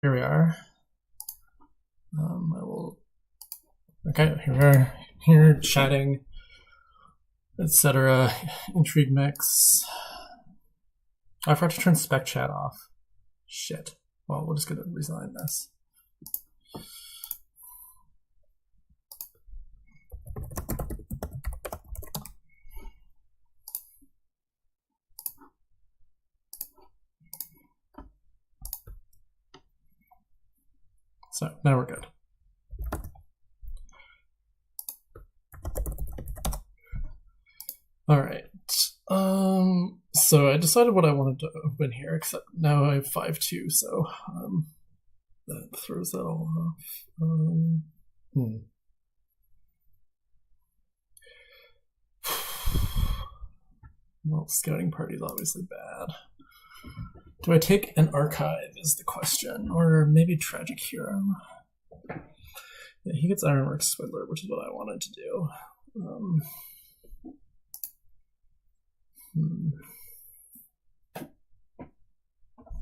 Here we are. I will. Okay, here we are. Here chatting, etc. Intrigue-mix. I forgot to turn spec chat off. Shit. Well, we're just gonna resign this. So now we're good. All right. So I decided what I wanted to open here, except now I have 5-2, so that throws that all off. Well, scouting party is obviously bad. Do I take an archive is the question, or maybe tragic hero? Yeah, he gets Ironworks Swindler, which is what I wanted to do.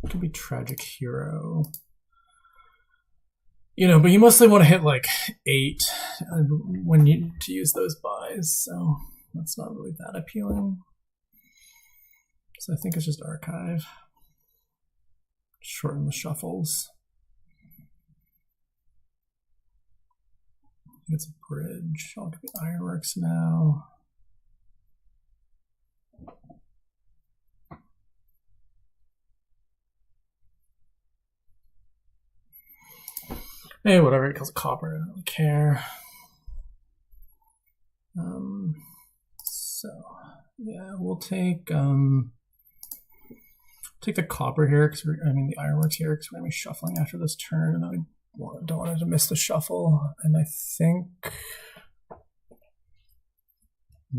Could be tragic hero. You know, but you mostly want to hit like 8 when you to use those buys, so that's not really that appealing. So I think it's just archive. Shorten the shuffles. It's a bridge. I'll get the Ironworks now. Hey, whatever, it calls it copper, I don't really care. So yeah, we'll take the copper here, because the Ironworks here, because we're gonna be shuffling after this turn, and I don't want to miss the shuffle. And I think I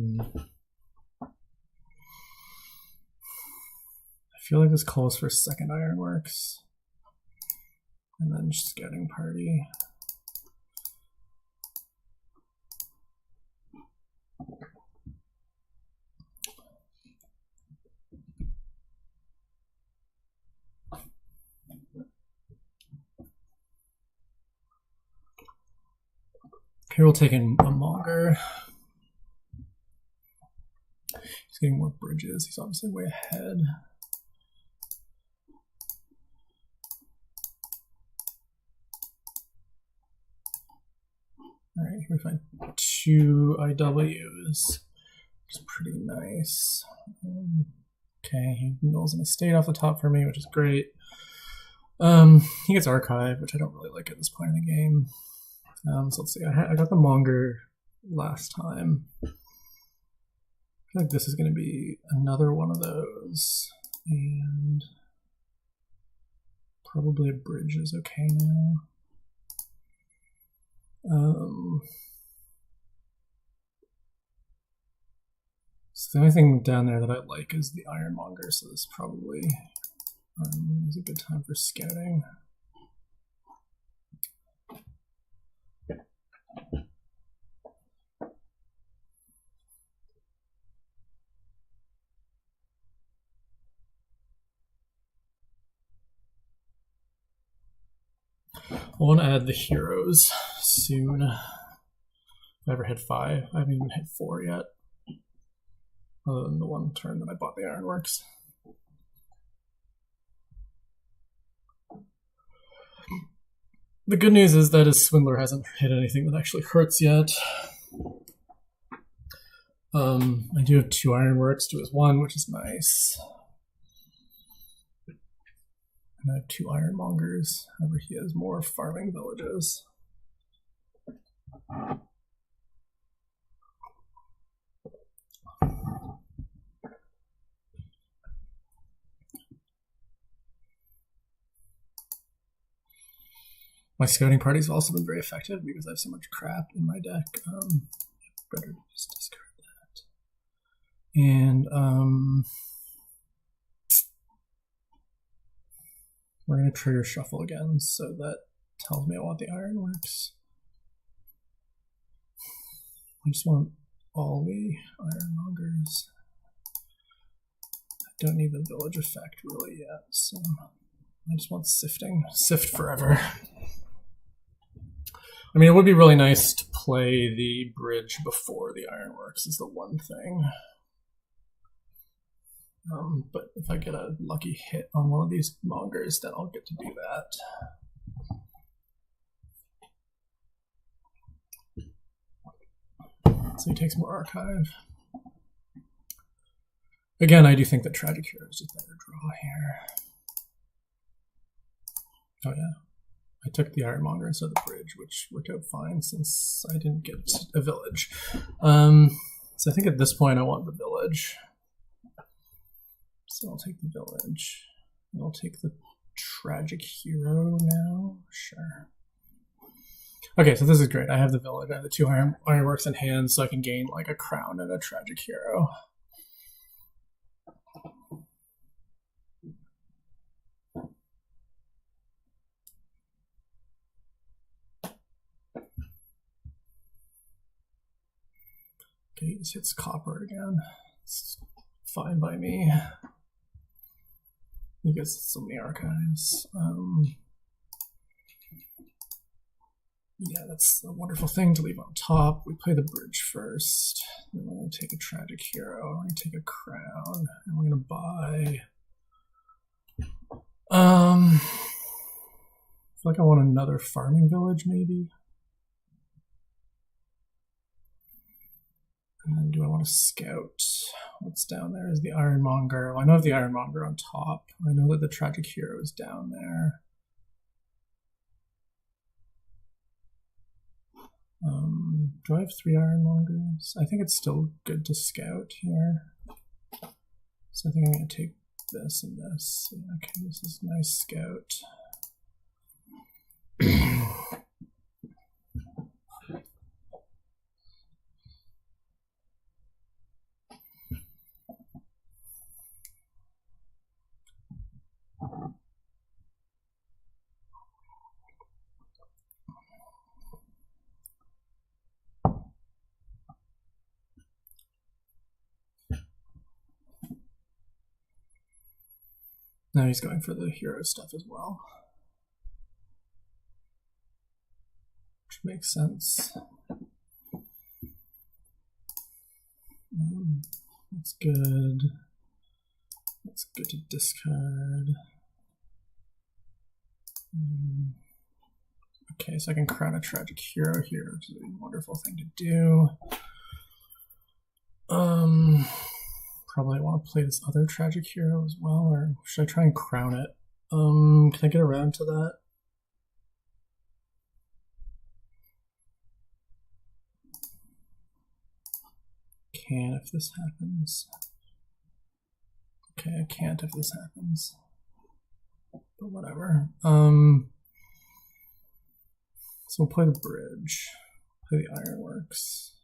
feel like this calls for second Ironworks, and then scouting party. Here we'll take in a Monger. He's getting more bridges. He's obviously way ahead. All right, here we find 2 IWs, which is pretty nice. Okay, he mills an estate off the top for me, which is great. He gets archive, which I don't really like at this point in the game. So let's see, I got the Monger last time. I feel like this is going to be another one of those, and probably a bridge is okay now. So the only thing down there that I like is the Ironmonger, so this probably is a good time for scouting. I want to add the heroes soon. If I ever hit 5, I haven't even hit 4 yet. Other than the one turn that I bought the Ironworks. The good news is that his Swindler hasn't hit anything that actually hurts yet. I do have 2 Ironworks to his 1, which is nice. And I have 2 Ironmongers. However, he has more farming villages. My scouting parties have also been very effective because I have so much crap in my deck. Better just discard that. And we're going to trigger shuffle again, so that tells me I want the Ironworks. I just want all the Ironmongers. I don't need the village effect really yet, so I just want sifting. Sift forever. I mean, it would be really nice to play the bridge before the ironworks is the one thing. But if I get a lucky hit on one of these mongers, then I'll get to do that. So he takes more archive. Again, I do think that Tragic Hero is a better draw here. Oh yeah. I took the Ironmonger instead of the bridge, which worked out fine since I didn't get a village. So I think at this point I want the village. So I'll take the village. And I'll take the Tragic Hero now. Sure. Okay, so this is great. I have the village. I have the 2 ironworks in hand, so I can gain like a crown and a Tragic Hero. Okay, he just hits copper again. It's fine by me. He gets so many archives. Yeah, that's a wonderful thing to leave on top. We play the bridge first. Then we're going to take a Tragic Hero. We're going to take a crown. And we're going to buy... I feel like I want another farming village, maybe. And then do I want to scout? What's down there is the Ironmonger. Well, I know I have the Ironmonger on top. I know that the Tragic Hero is down there. Do I have 3 Ironmongers? I think it's still good to scout here. So I think I'm going to take this and this. Yeah, okay, this is nice scout. Now he's going for the hero stuff as well, which makes sense. That's good. That's good to discard. Okay, so I can crown a Tragic Hero here, which is a wonderful thing to do. Probably want to play this other Tragic Hero as well, or should I try and crown it? Can I get around to that? Can if this happens. Okay, I can't if this happens. But whatever. So we'll play the bridge, play the Ironworks.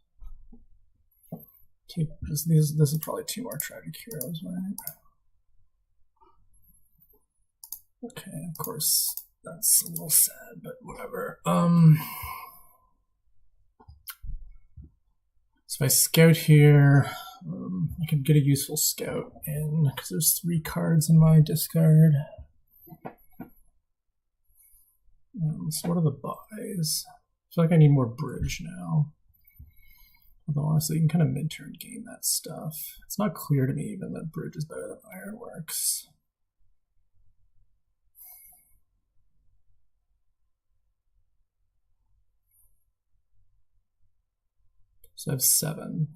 Keep this is probably 2 more Tragic Heroes, right? Okay, of course that's a little sad, but whatever. So if I scout here, I can get a useful scout in because there's 3 cards in my discard. So what are the buys? I feel like I need more bridge now. Although honestly, you can kind of mid-turn game that stuff. It's not clear to me even that bridge is better than Ironworks. So I have 7.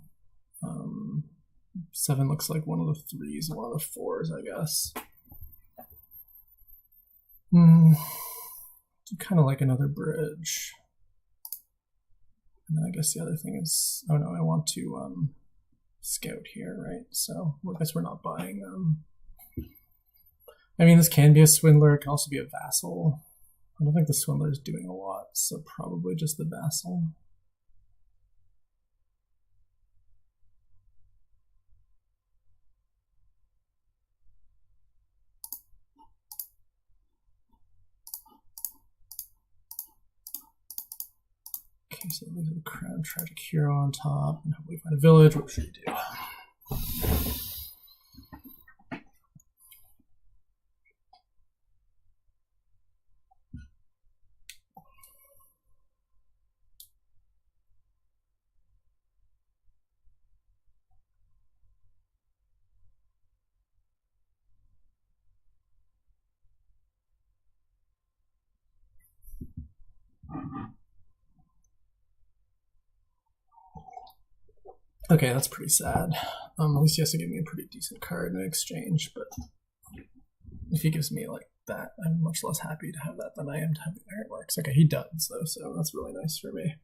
7 looks like one of the 3s and one of the 4s, I guess. Kind of like another bridge. And then I guess the other thing is, oh no, I want to scout here, right? So I guess we're not buying them. I mean, this can be a swindler. It can also be a vassal. I don't think the swindler is doing a lot, so probably just the vassal. Okay, so we have the crown Tragic Hero on top, and hopefully find a village. What should we do? Okay, that's pretty sad. At least he has to give me a pretty decent card in exchange, but if he gives me like that, I'm much less happy to have that than I am to have the Ironworks. Okay, he does though, so that's really nice for me.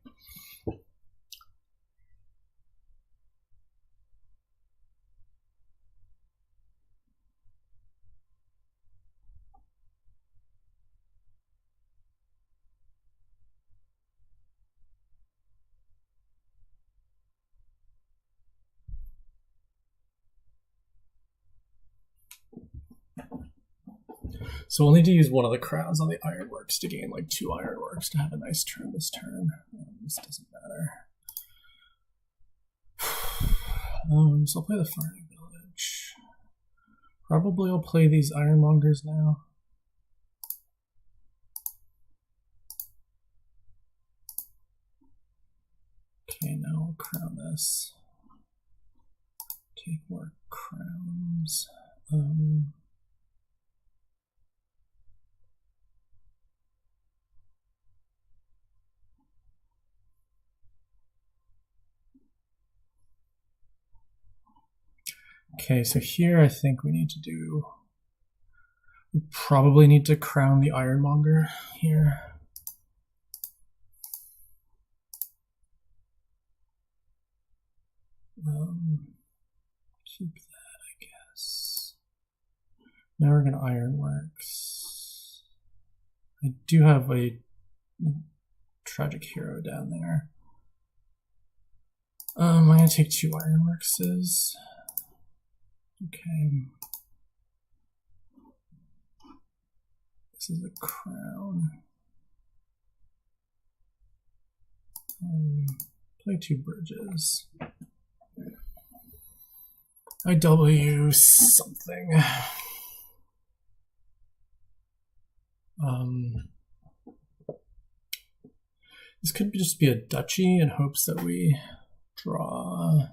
So we'll need to use one of the crowns on the Ironworks to gain like 2 Ironworks to have a nice turn this turn. This doesn't matter. So I'll play the Farming Village. Probably I'll play these Ironmongers now. Okay, now I'll crown this. Take more crowns. Okay, so here I think we need to do. We probably need to crown the Ironmonger here. Keep that, I guess. Now we're gonna Ironworks. I do have a tragic hero down there. I'm gonna take 2 Ironworkses. Okay. This is a crown. Play 2 bridges. I W something. This could just be a duchy in hopes that we draw.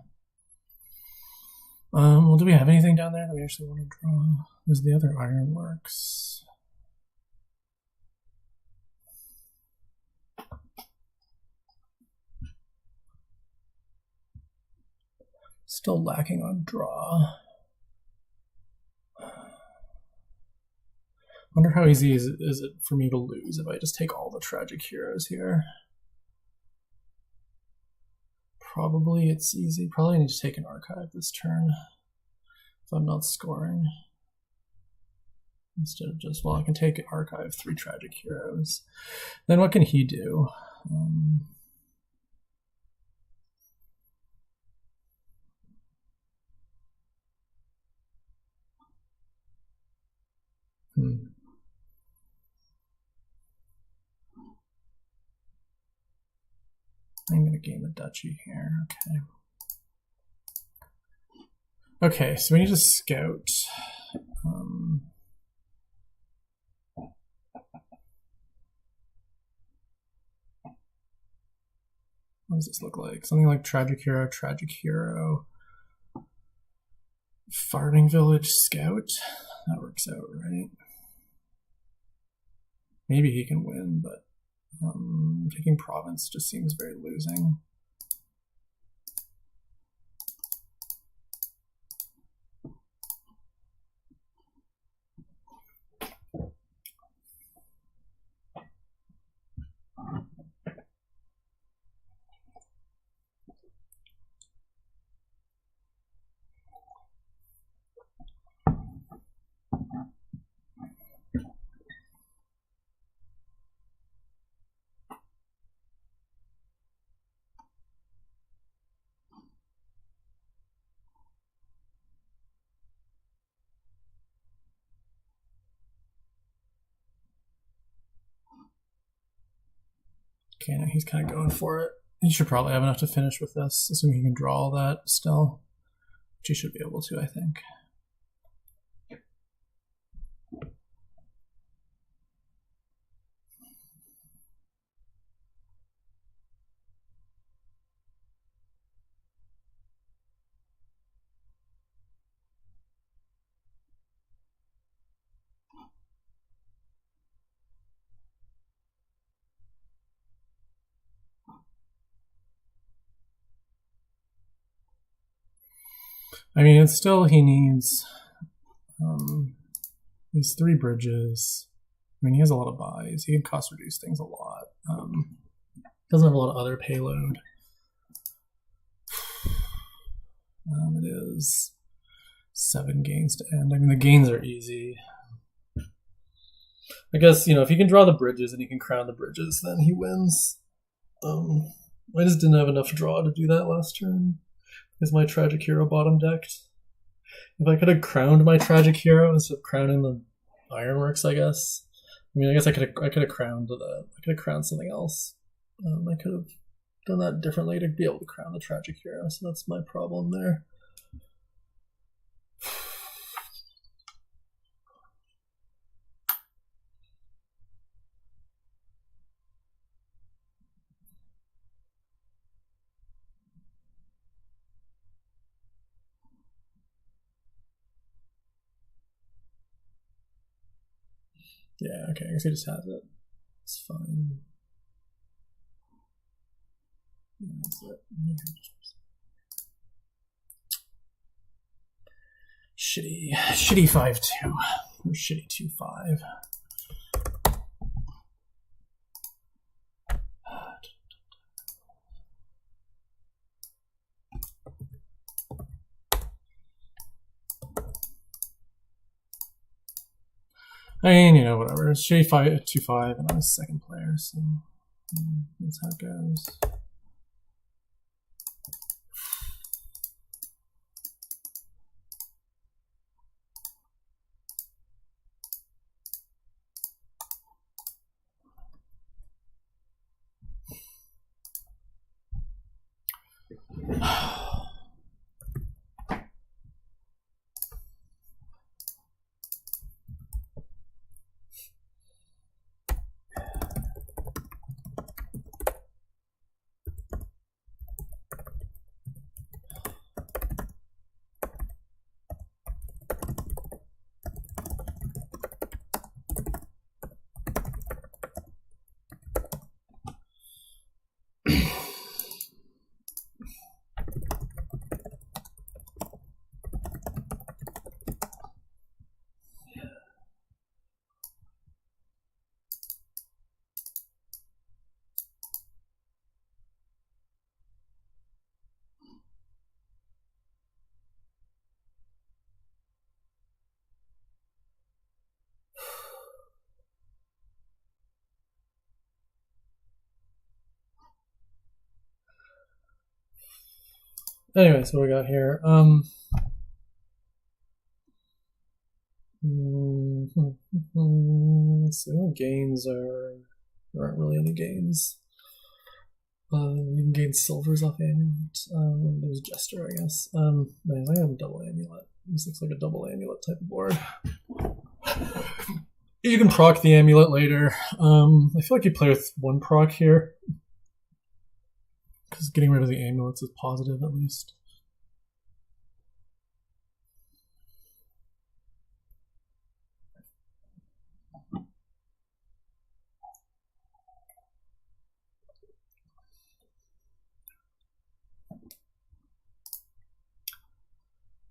Well, do we have anything down there that we actually want to draw? There's the other Ironworks. Still lacking on draw. Wonder how easy is it for me to lose if I just take all the tragic heroes here? Probably it's easy. Probably need to take an archive this turn if I'm not scoring. Instead of just, well, I can take an archive 3 tragic heroes. Then what can he do? I'm going to gain the duchy here. Okay. Okay, so we need to scout. What does this look like? Something like tragic hero, farming village, scout. That works out, right? Maybe he can win, but taking province just seems very losing. Okay, now he's kind of going for it. He should probably have enough to finish with this, assuming he can draw all that still. Which he should be able to, I think. I mean, it's still, he needs these 3 bridges. I mean, he has a lot of buys. He can cost reduce things a lot. Doesn't have a lot of other payload. It is 7 gains to end. I mean, the gains are easy. I guess, you know, if he can draw the bridges and he can crown the bridges, then he wins. I just didn't have enough draw to do that last turn because my Tragic Hero bottom decked. If I could have crowned my Tragic Hero instead of crowning the Ironworks, I guess. I mean, I guess I could have crowned something else. I could have done that differently to be able to crown the Tragic Hero, so that's my problem there. Yeah, okay, I guess he just has it. It's fine. Yeah, that's it. Shitty 5-2. Or shitty 2-5. I mean, you know, whatever. It's shitty 2-5, and I'm a second player, so that's how it goes. Anyway, so what we got here. So gains there aren't really any gains. You can gain silvers off amulet. There's Jester, I guess. Man, I have a double amulet. This looks like a double amulet type of board. You can proc the amulet later. I feel like you play with 1 proc here. Because getting rid of the amulets is positive, at least.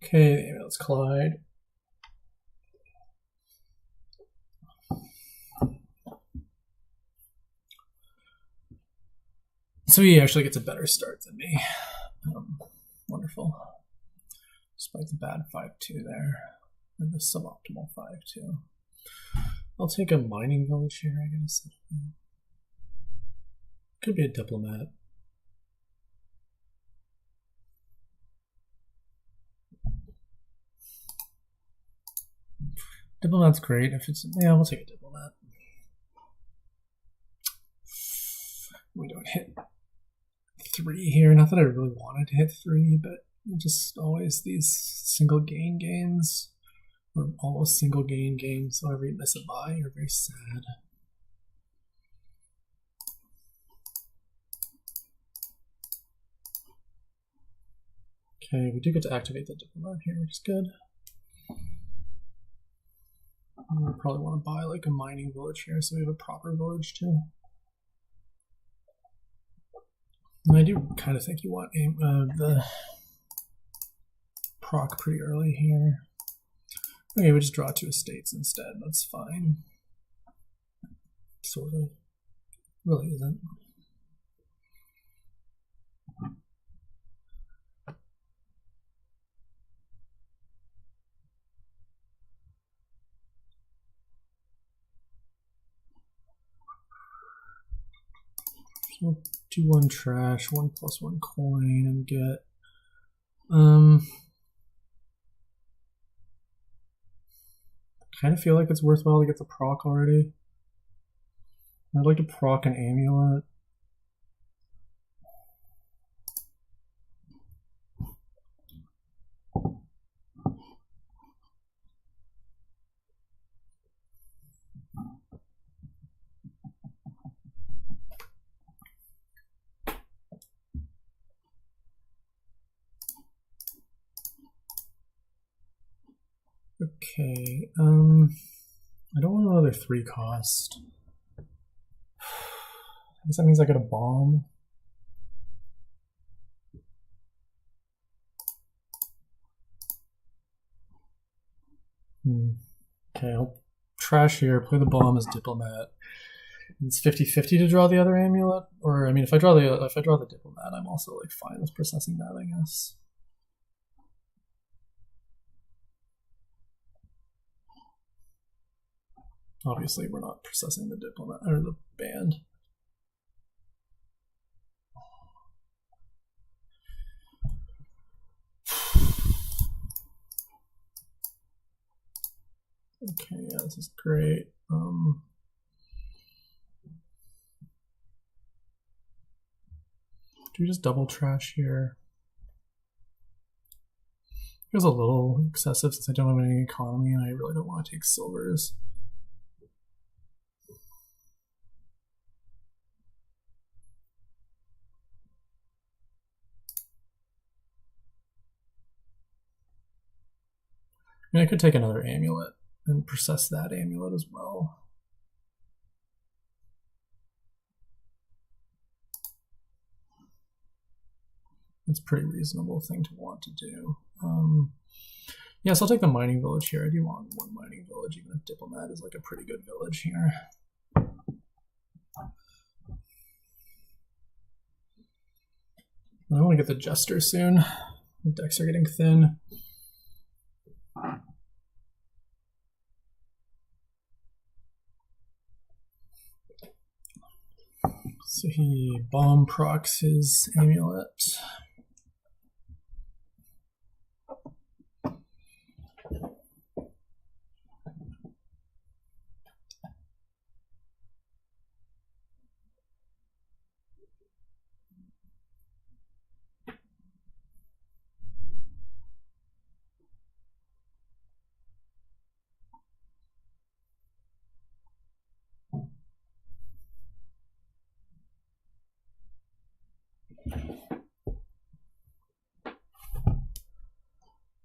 Okay, the amulets collide. So he actually gets a better start than me. Wonderful. Despite the bad 5-2 there. Or the suboptimal 5-2. I'll take a mining village here, I guess. Could be a diplomat. Diplomat's great if it's, yeah, we'll take a diplomat. We don't hit 3 here. Not that I really wanted to hit 3, but just always these single gain games, or almost single gain games. So whenever you miss a buy, you're very sad. Okay, we do get to activate the diplomat here, which is good. I probably want to buy like a mining village here, so we have a proper village too. And I do kind of think you want the proc pretty early here. Okay, we just draw 2 estates instead. That's fine. Sort of. Really isn't. We'll do 1 trash, 1+1 coin, and get kind of feel like it's worthwhile to get the proc already. I'd like to proc an amulet. Okay, I don't want another 3 cost. I guess that means I get a bomb. Okay, I'll trash here, play the bomb as diplomat. It's 50-50 to draw the other amulet, or I mean, if I draw the diplomat, I'm also like fine with processing that, I guess. Obviously, we're not processing the diplomat or the band. Okay, yeah, this is great. Do we just double trash here? Feels a little excessive since I don't have any economy and I really don't want to take silvers. I mean, I could take another amulet and process that amulet as well. It's a pretty reasonable thing to want to do. Yes, I'll take the mining village here. I do want 1 mining village, even if diplomat is like a pretty good village here. I want to get the jester soon. The decks are getting thin. So he bomb procs his amulet.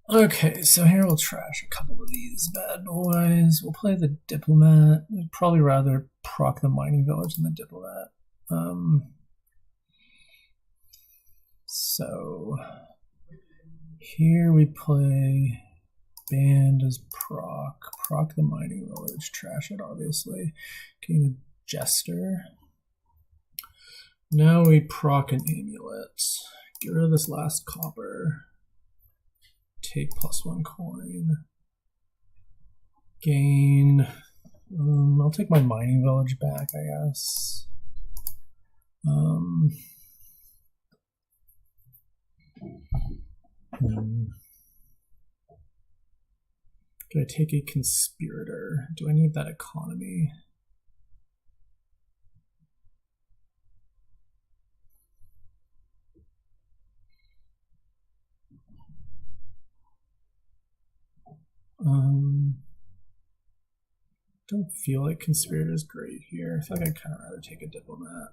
Okay, so here we'll trash a couple of these bad boys. We'll play the diplomat. We'd probably rather proc the mining village than the diplomat. So here we play band as proc the mining village, trash it obviously. Getting the jester. Now we proc an amulet. Get rid of this last copper. Take +1 coin. Gain. I'll take my mining village back, I guess. Do I take a conspirator? Do I need that economy? Don't feel like conspirator is great here. I feel like I'd kind of rather take a diplomat.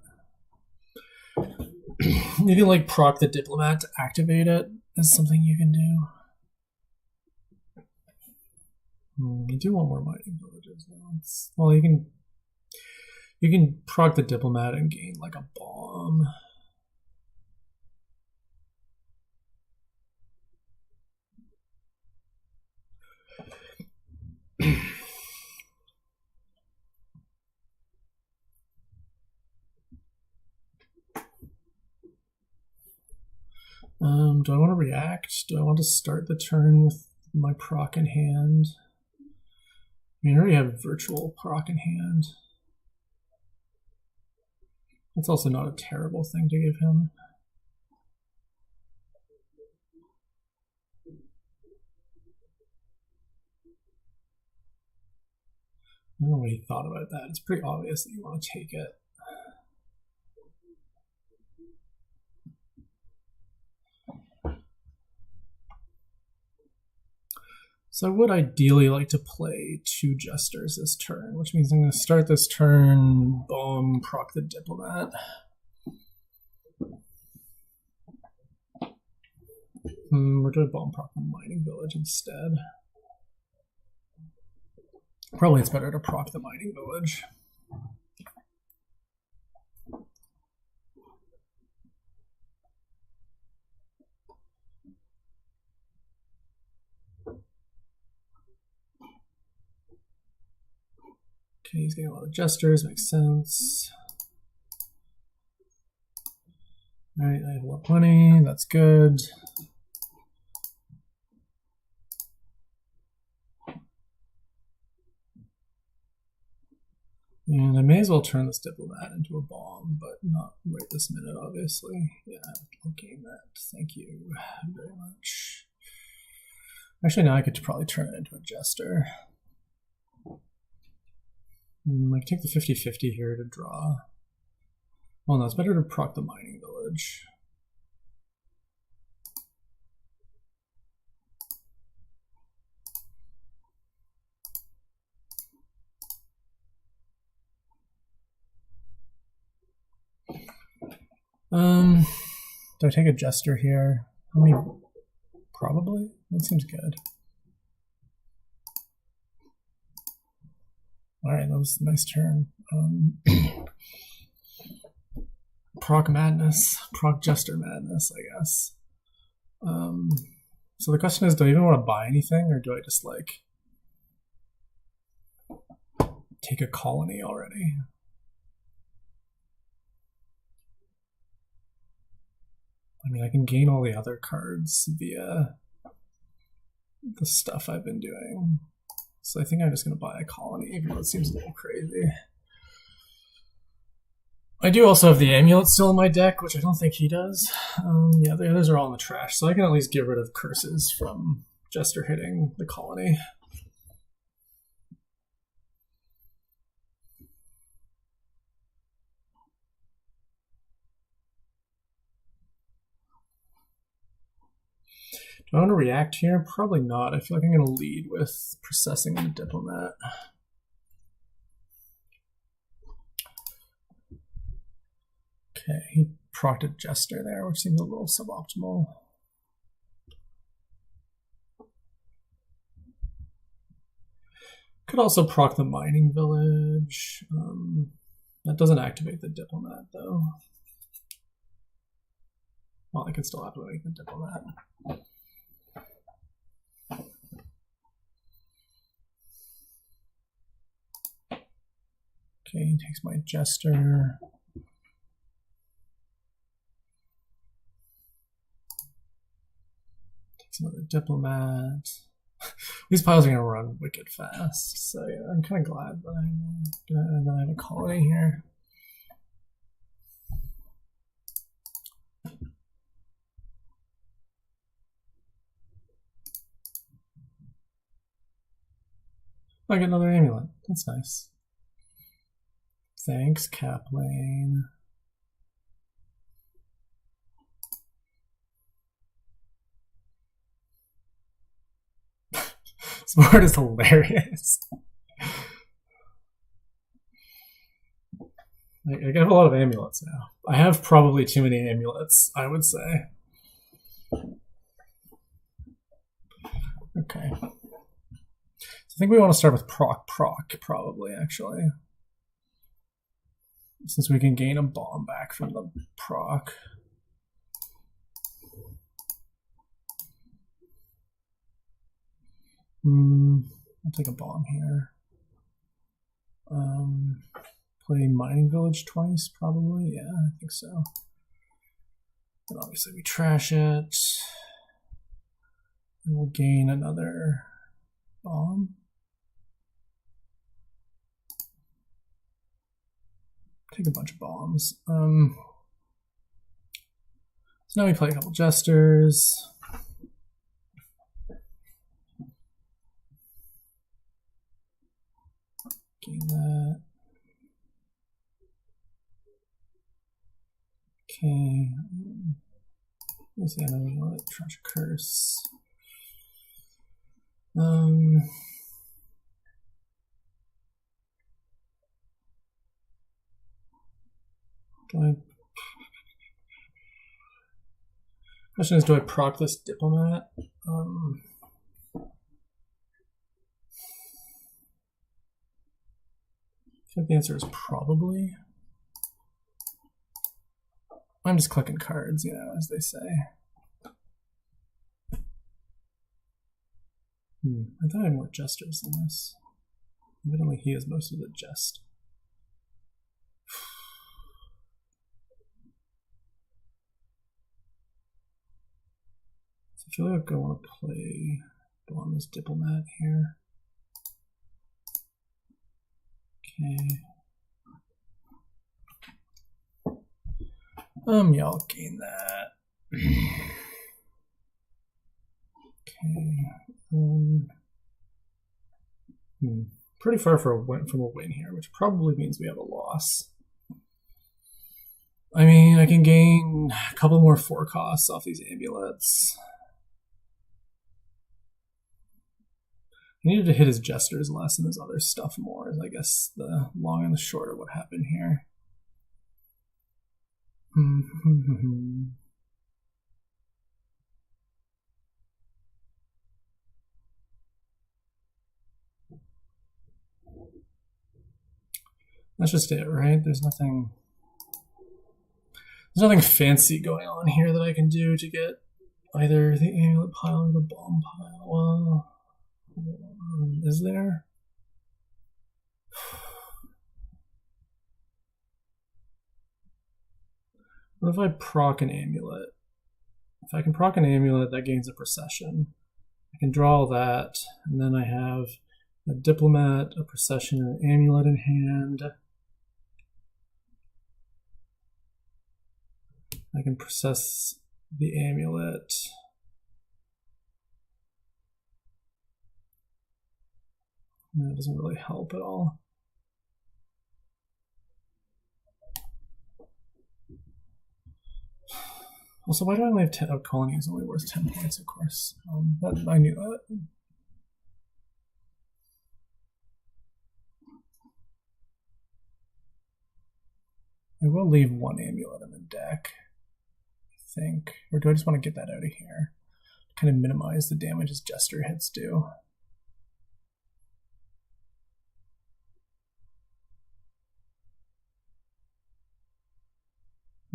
You can like proc the diplomat to activate it is something you can do. You do want more mining villages though. Well, you can proc the diplomat and gain like a bomb. Do I want to react? Do I want to start the turn with my proc in hand? I mean, I already have virtual proc in hand. That's also not a terrible thing to give him. I don't know what he thought about that. It's pretty obvious that you want to take it. So I would ideally like to play 2 Jesters this turn, which means I'm going to start this turn, boom, proc the Diplomat. We're going to bomb proc the Mining Village instead. Probably it's better to proc the Mining Village. Okay, he's getting a lot of Jesters, makes sense. All right, I have a lot of money, that's good. And I may as well turn this Diplomat into a bomb, but not right this minute, obviously. Yeah, I'll gain that. Thank you very much. Actually, now I could probably turn it into a Jester. I can take the 50-50 here to draw. Well, no, it's better to proc the Mining Village. Do I take a Jester here? I mean, probably. That seems good. All right, that was a nice turn. Proc Madness, Proc Jester Madness, I guess. So the question is, do I even want to buy anything, or do I just like take a colony already? I mean, I can gain all the other cards via the stuff I've been doing. So I think I'm just going to buy a colony, even though it seems a little crazy. I do also have the amulet still in my deck, which I don't think he does. Yeah, the others are all in the trash, so I can at least get rid of curses from Jester hitting the colony. Do I want to react here? Probably not. I feel like I'm going to lead with processing the Diplomat. Okay, he procced a Jester there, which seems a little suboptimal. Could also proc the Mining Village. That doesn't activate the Diplomat, though. Well, I can still activate the Diplomat. Okay, he takes my Jester. Takes another Diplomat. These piles are going to run wicked fast, so yeah, I'm kind of glad that I have a colony here. I get another amulet. That's nice. Thanks, kaplane. Smart is hilarious. I have a lot of amulets now. I have probably too many amulets, I would say. Okay. I think we want to start with proc, probably, actually. Since we can gain a bomb back from the proc. I'll take a bomb here. Play Mining Village twice, probably. Yeah, I think so. And obviously we trash it. And we'll gain another bomb. Take a bunch of bombs. So now we play a couple jesters. Gain that. Okay. Let's see, I'm gonna let trash a curse. Question is, do I proc this diplomat? I think the answer is probably. I'm just clicking cards, you know, as they say. I thought I had more jesters than this. Evidently he has most of the jest. So I feel like I want to go on this diplomat here. Okay. Yeah, I'll gain that. Okay. Pretty far from a win here, which probably means we have a loss. I mean, I can gain a couple more 4 costs off these amulets. He needed to hit his jesters less and his other stuff more, is I guess the long and the short of what happened here. That's just it, right? There's nothing fancy going on here that I can do to get either the amulet pile or the bomb pile. Well, is there? What if I proc an amulet? If I can proc an amulet, that gains a procession. I can draw that, and then I have a diplomat, a procession, and an amulet in hand. I can process the amulet. That doesn't really help at all. Also, why do I only have 10? Oh, colony is only worth 10 points, of course. But I knew that. I will leave 1 amulet in the deck, I think. Or do I just want to get that out of here? Kind of minimize the damage his jester hits do.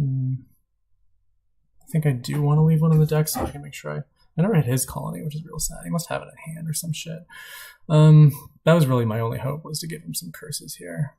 I think I do want to leave 1 in the deck so I can make sure I never hit his colony, which is real sad. He must have it in hand or some shit. That was really my only hope, was to give him some curses here.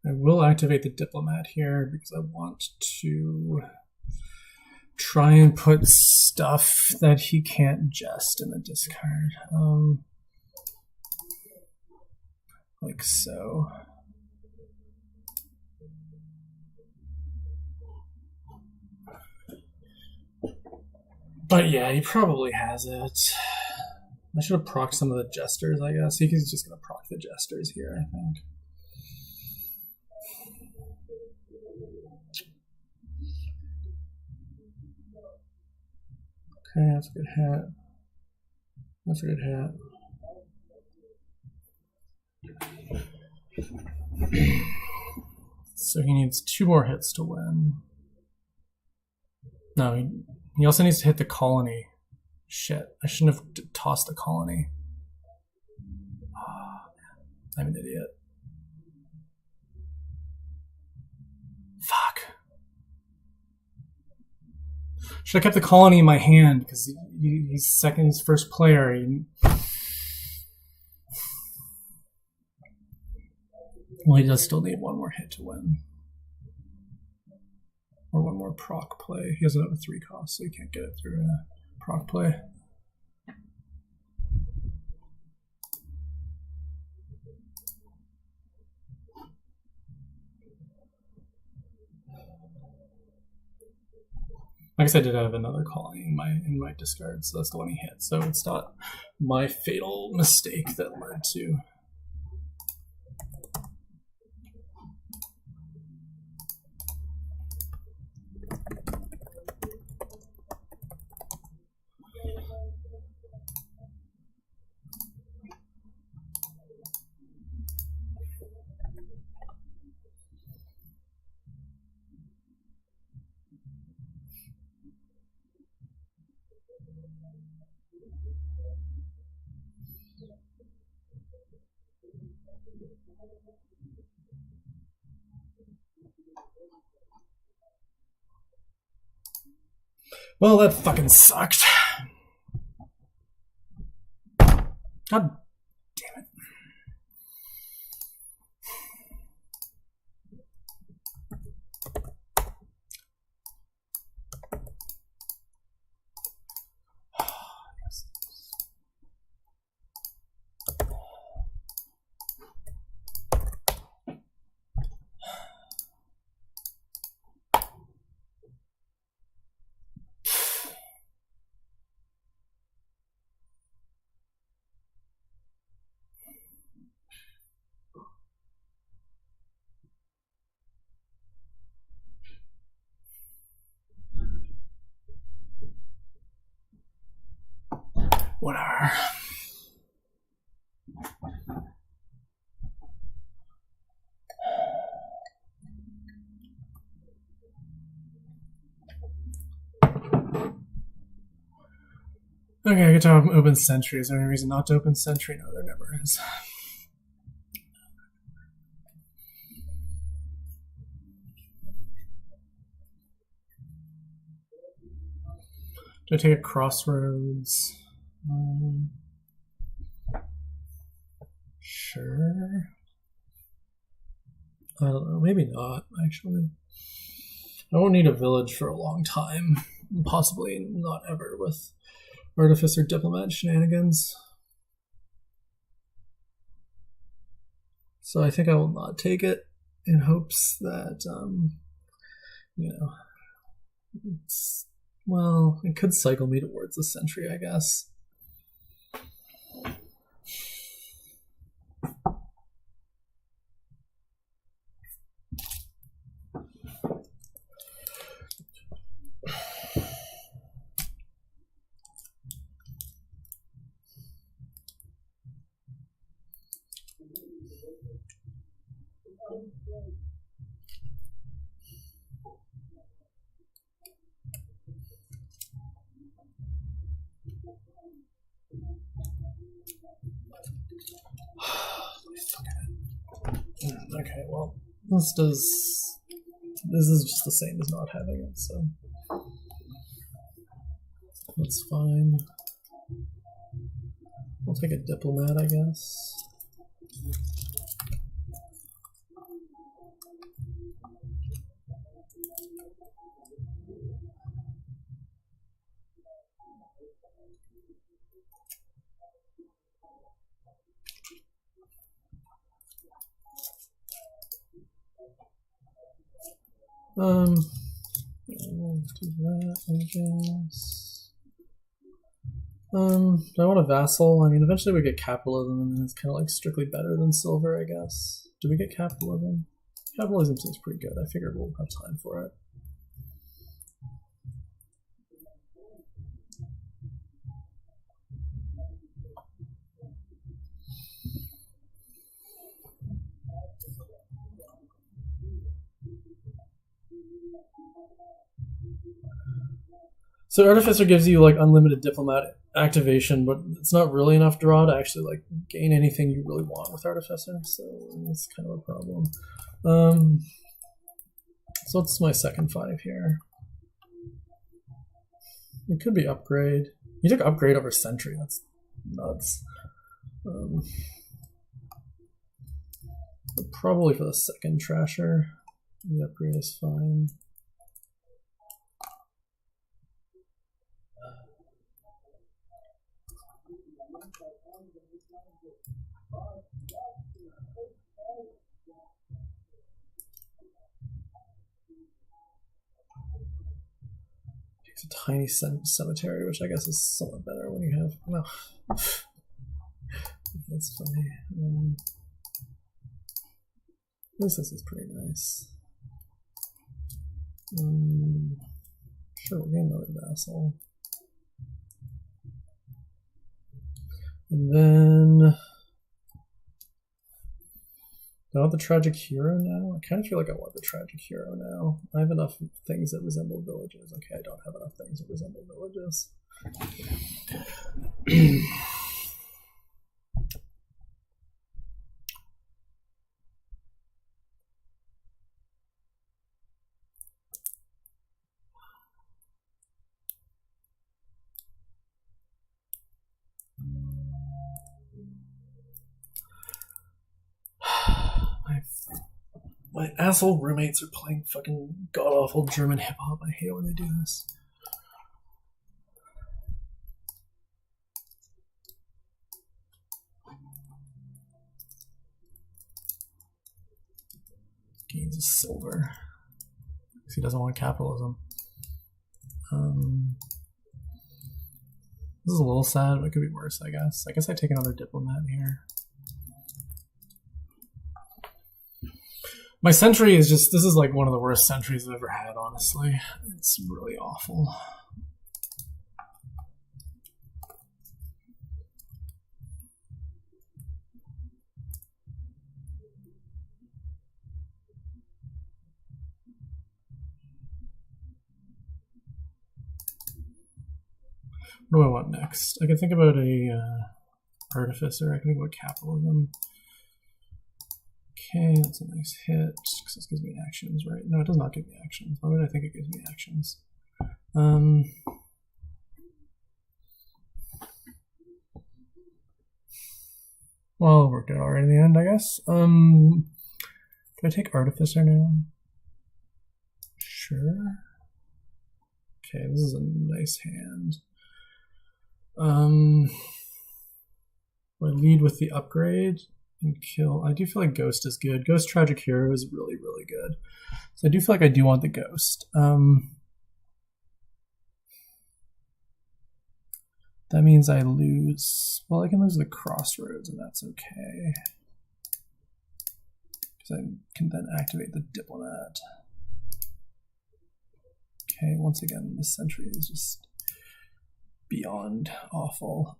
I will activate the diplomat here because I want to try and put stuff that he can't jest in the discard. Like so. But yeah, he probably has it. I should have procced some of the jesters, I guess. He's just going to proc the jesters here, I think. Okay, that's a good hat. That's a good hat. So he needs 2 more hits to win. No, he also needs to hit the colony. Shit, I shouldn't have tossed the colony. Oh, I'm an idiot. Fuck. Should have kept the colony in my hand because he's first player. Well, he does still need 1 more hit to win. Or 1 more proc play. He doesn't have a 3 cost, so he can't get it through a proc play. I guess I did have another colony in my discard, so that's the one he hit. So it's not my fatal mistake that led to. Well, that fucking sucked. God damn it. Whatever. Okay, I get to open Sentry. Is there any reason not to open Sentry? No, there never is. Do I take a Crossroads? Sure. I don't know. Maybe not, actually. I won't need a village for a long time. Possibly not ever with Artificer Diplomat shenanigans. So I think I will not take it in hopes that, you know, well, it could cycle me towards the Sentry, I guess. Okay, well, this is just the same as not having it, so that's fine. I'll take a Diplomat, I guess. We'll do that, I guess. Do I want a vassal? I mean, eventually we get capitalism, and then it's kind of like strictly better than silver, I guess. Do we get capitalism? Capitalism seems pretty good. I figure we'll have time for it. So Artificer gives you like unlimited diplomat activation, but it's not really enough draw to actually like gain anything you really want with Artificer. So that's kind of a problem. So what's my second 5 here? It could be upgrade. You took upgrade over sentry. That's nuts. But probably for the second trasher, the upgrade is fine. Takes a tiny cemetery, which I guess is somewhat better when you have no. That's funny. At least this is pretty nice. Sure, we're getting another vassal. And then, do I want the tragic hero now? I kind of feel like I want the tragic hero now. I have enough things that resemble villages. Okay, I don't have enough things that resemble villages. My asshole roommates are playing fucking god-awful German hip-hop. I hate it when they do this. Gains a silver. Because he doesn't want capitalism. This is a little sad, but it could be worse, I guess. I guess I take another diplomat here. My sentry is just, this is like one of the worst sentries I've ever had, honestly. It's really awful. What do I want next? I can think about a artificer. I can think about capitalism. Okay, that's a nice hit, because this gives me actions, right? No, it does not give me actions. Why would I think it gives me actions? Well, it worked out alright in the end, I guess. Can I take Artificer now? Sure. Okay, this is a nice hand. I lead with the upgrade and kill. I do feel like Ghost is good. Ghost Tragic Hero is really, really good. So I do feel like I do want the Ghost. That means I lose. Well, I can lose the Crossroads, and that's okay. Because I can then activate the Diplomat. Okay, once again, the Sentry is just beyond awful.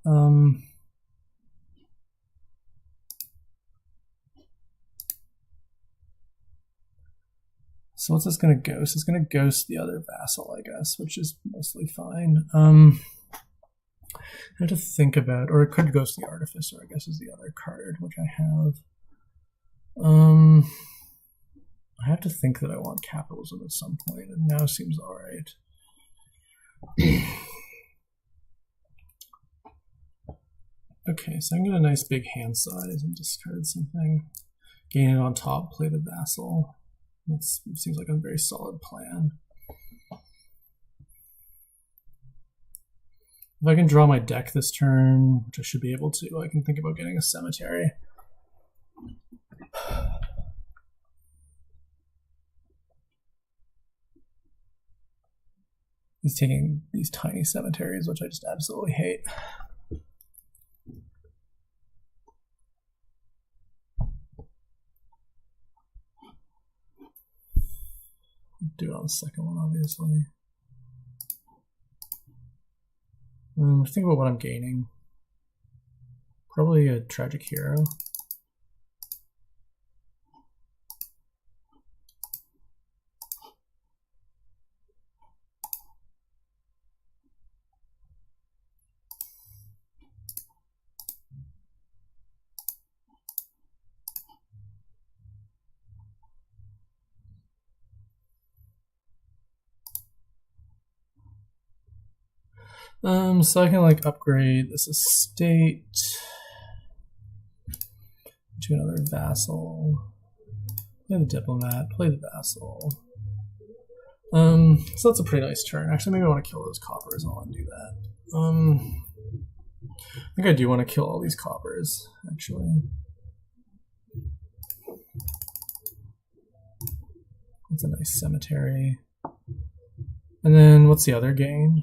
So what's this going to ghost? It's going to ghost the other vassal, I guess, which is mostly fine. I have to think about, or it could ghost the Artificer, I guess, is the other card, which I have. I have to think that I want capitalism at some point, and now seems alright. Okay, so I can get a nice big hand size and discard something. Gain it on top, play the vassal. That seems like a very solid plan. If I can draw my deck this turn, which I should be able to, I can think about getting a cemetery. He's taking these tiny cemeteries, which I just absolutely hate. Do it on the second one, obviously. Think about what I'm gaining. Probably a tragic hero. So I can like upgrade this estate to another vassal. Play the diplomat, play the vassal. So that's a pretty nice turn. Actually, maybe I want to kill those coppers. I want to do that. I think I do want to kill all these coppers, actually. That's a nice cemetery. And then what's the other gain?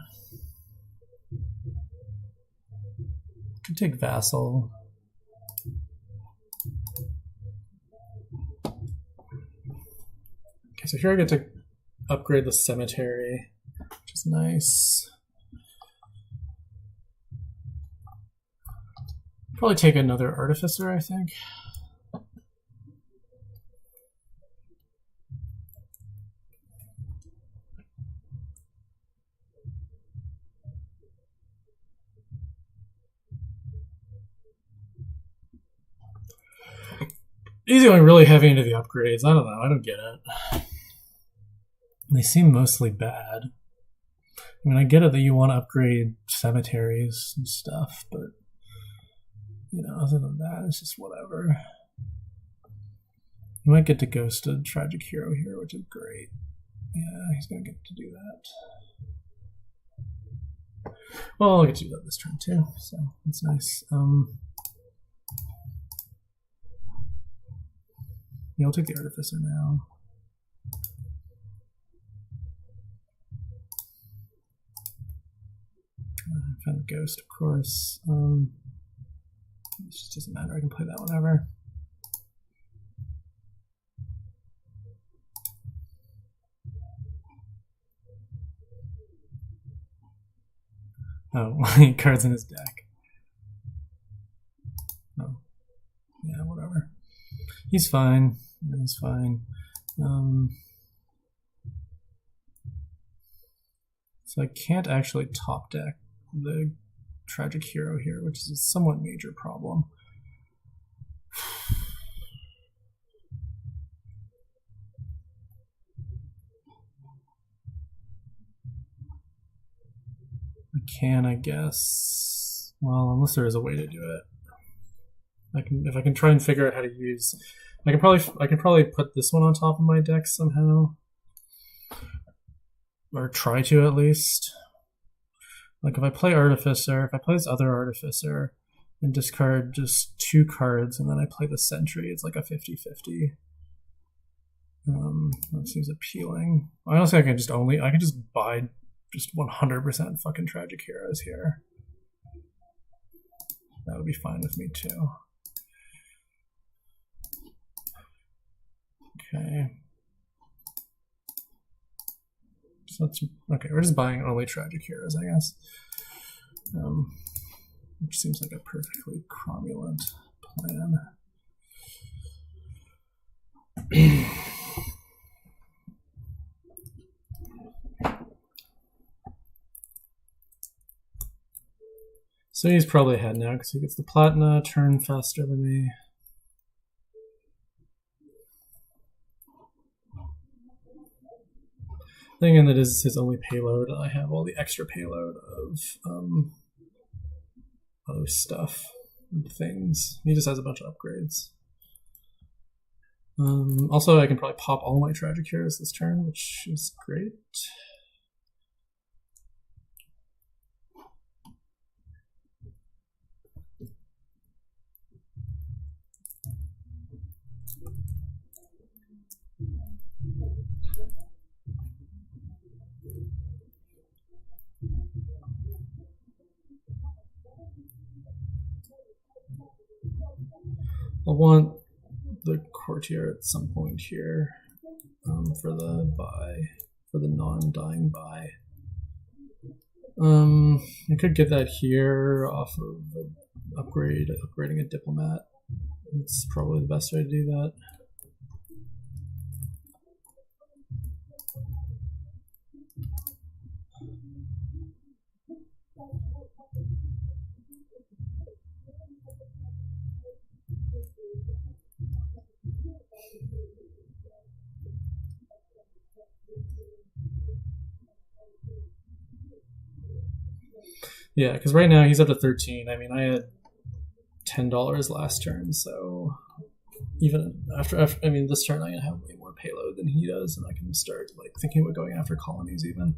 Could take vassal. Okay, so here I get to upgrade the cemetery, which is nice. Probably take another artificer, I think. He's going really heavy into the upgrades. I don't know. I don't get it. They seem mostly bad. I mean, I get it that you want to upgrade cemeteries and stuff, but you know, other than that, it's just whatever. You might get to ghost a tragic hero here, which is great. Yeah, he's gonna get to do that. Well, I'll get to do that this turn too, so that's nice. Yeah, I'll take the artificer now. Find the ghost, of course. It just doesn't matter. I can play that whenever. Oh, cards in his deck. Oh, yeah, whatever. He's fine. He's fine. So I can't actually top deck the tragic hero here, which is a somewhat major problem. I can, I guess. Well, unless there is a way to do it. If I can try and figure out how to use. I can probably put this one on top of my deck somehow, or try to at least. Like if I play Artificer, if I play this other Artificer and discard just 2 cards, and then I play the Sentry, it's like a 50-50. That seems appealing. Honestly, I can just buy just 100% fucking tragic heroes here. That would be fine with me too. Okay. So that's okay. We're just buying only tragic heroes, I guess. Which seems like a perfectly cromulent plan. So he's probably ahead now because he gets the Platina turn faster than me. Thinking that is his only payload. I have all the extra payload of other stuff and things. He just has a bunch of upgrades. Also, I can probably pop all my tragic heroes this turn, which is great. I'll want the courtier at some point here for the non-dying buy. I could get that here off of upgrading a diplomat. It's probably the best way to do that. Yeah, because right now he's up to 13. I mean, I had $10 last turn, so even after I mean, this turn I'm gonna have way more payload than he does, and I can start like thinking about going after colonies even.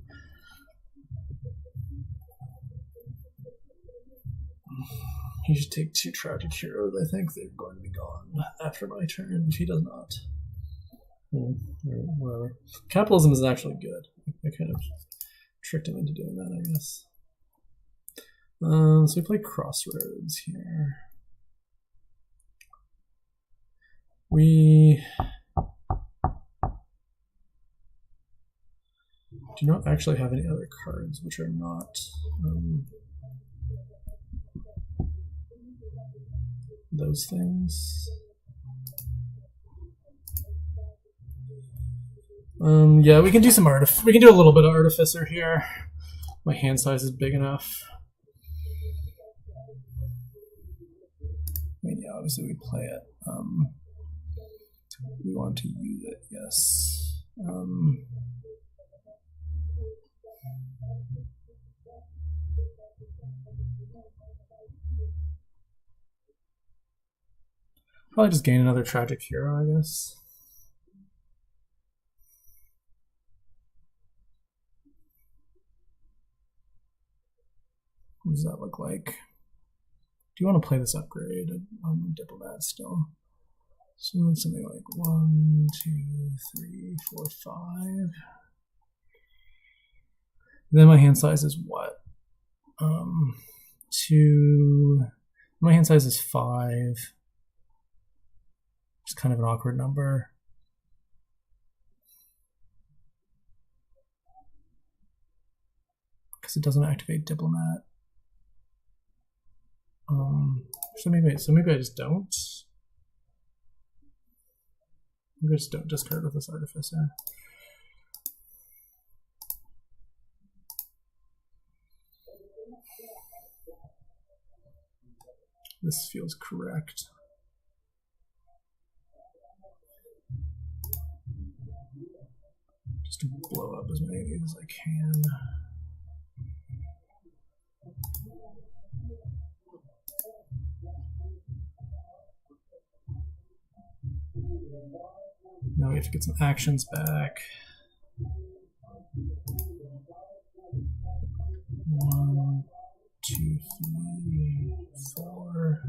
He should take 2 tragic heroes. I think they're going to be gone after my turn if he does not. Whatever. Capitalism is actually good. I kind of tricked him into doing that, I guess. So we play Crossroads here. We do not actually have any other cards which are not those things. Yeah, we can do some we can do a little bit of Artificer here. My hand size is big enough. I mean, yeah, obviously we play it. We want to use it, yes. Probably just gain another tragic hero, I guess. What does that look like? Do you want to play this upgrade on the Diplomat still? So something like 1, 2, 3, 4, 5. Then my hand size is what? 2. My hand size is 5. It's kind of an awkward number. Because it doesn't activate Diplomat. So maybe I just don't. Maybe I just don't discard with this Artificer. This feels correct. Just to blow up as many of these as I can. Now we have to get some actions back. 1, 2, 3, 4.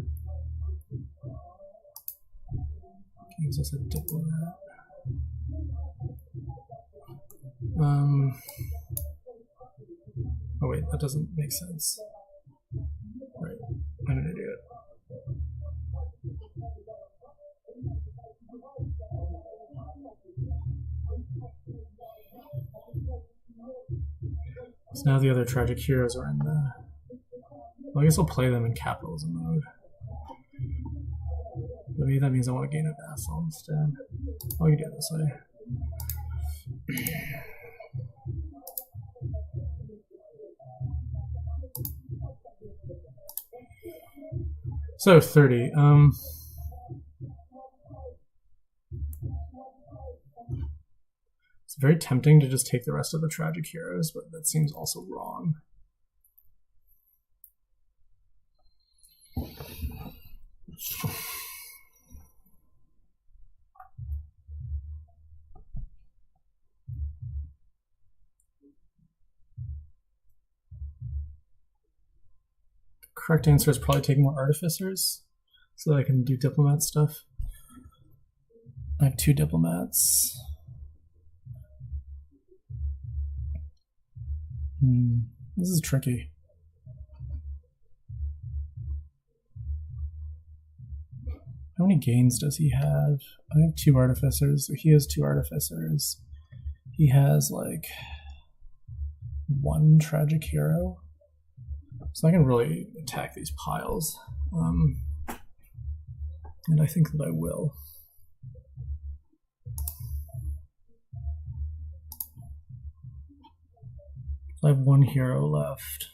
Gives us a Diplomat. Oh wait, that doesn't make sense. Right, I'm an idiot. So now the other tragic heroes are in the... Well, I guess I'll play them in capitalism mode. But maybe that means I want to gain a vassal instead. Oh, you do it this way. So 30. It's very tempting to just take the rest of the tragic heroes, but that seems also wrong. Correct answer is probably taking more Artificers so that I can do Diplomat stuff. I have 2 Diplomats. This is tricky. How many gains does he have? I have 2 Artificers. So he has 2 Artificers. He has like 1 tragic hero. So I can really attack these piles. And I think that I will. I have 1 hero left.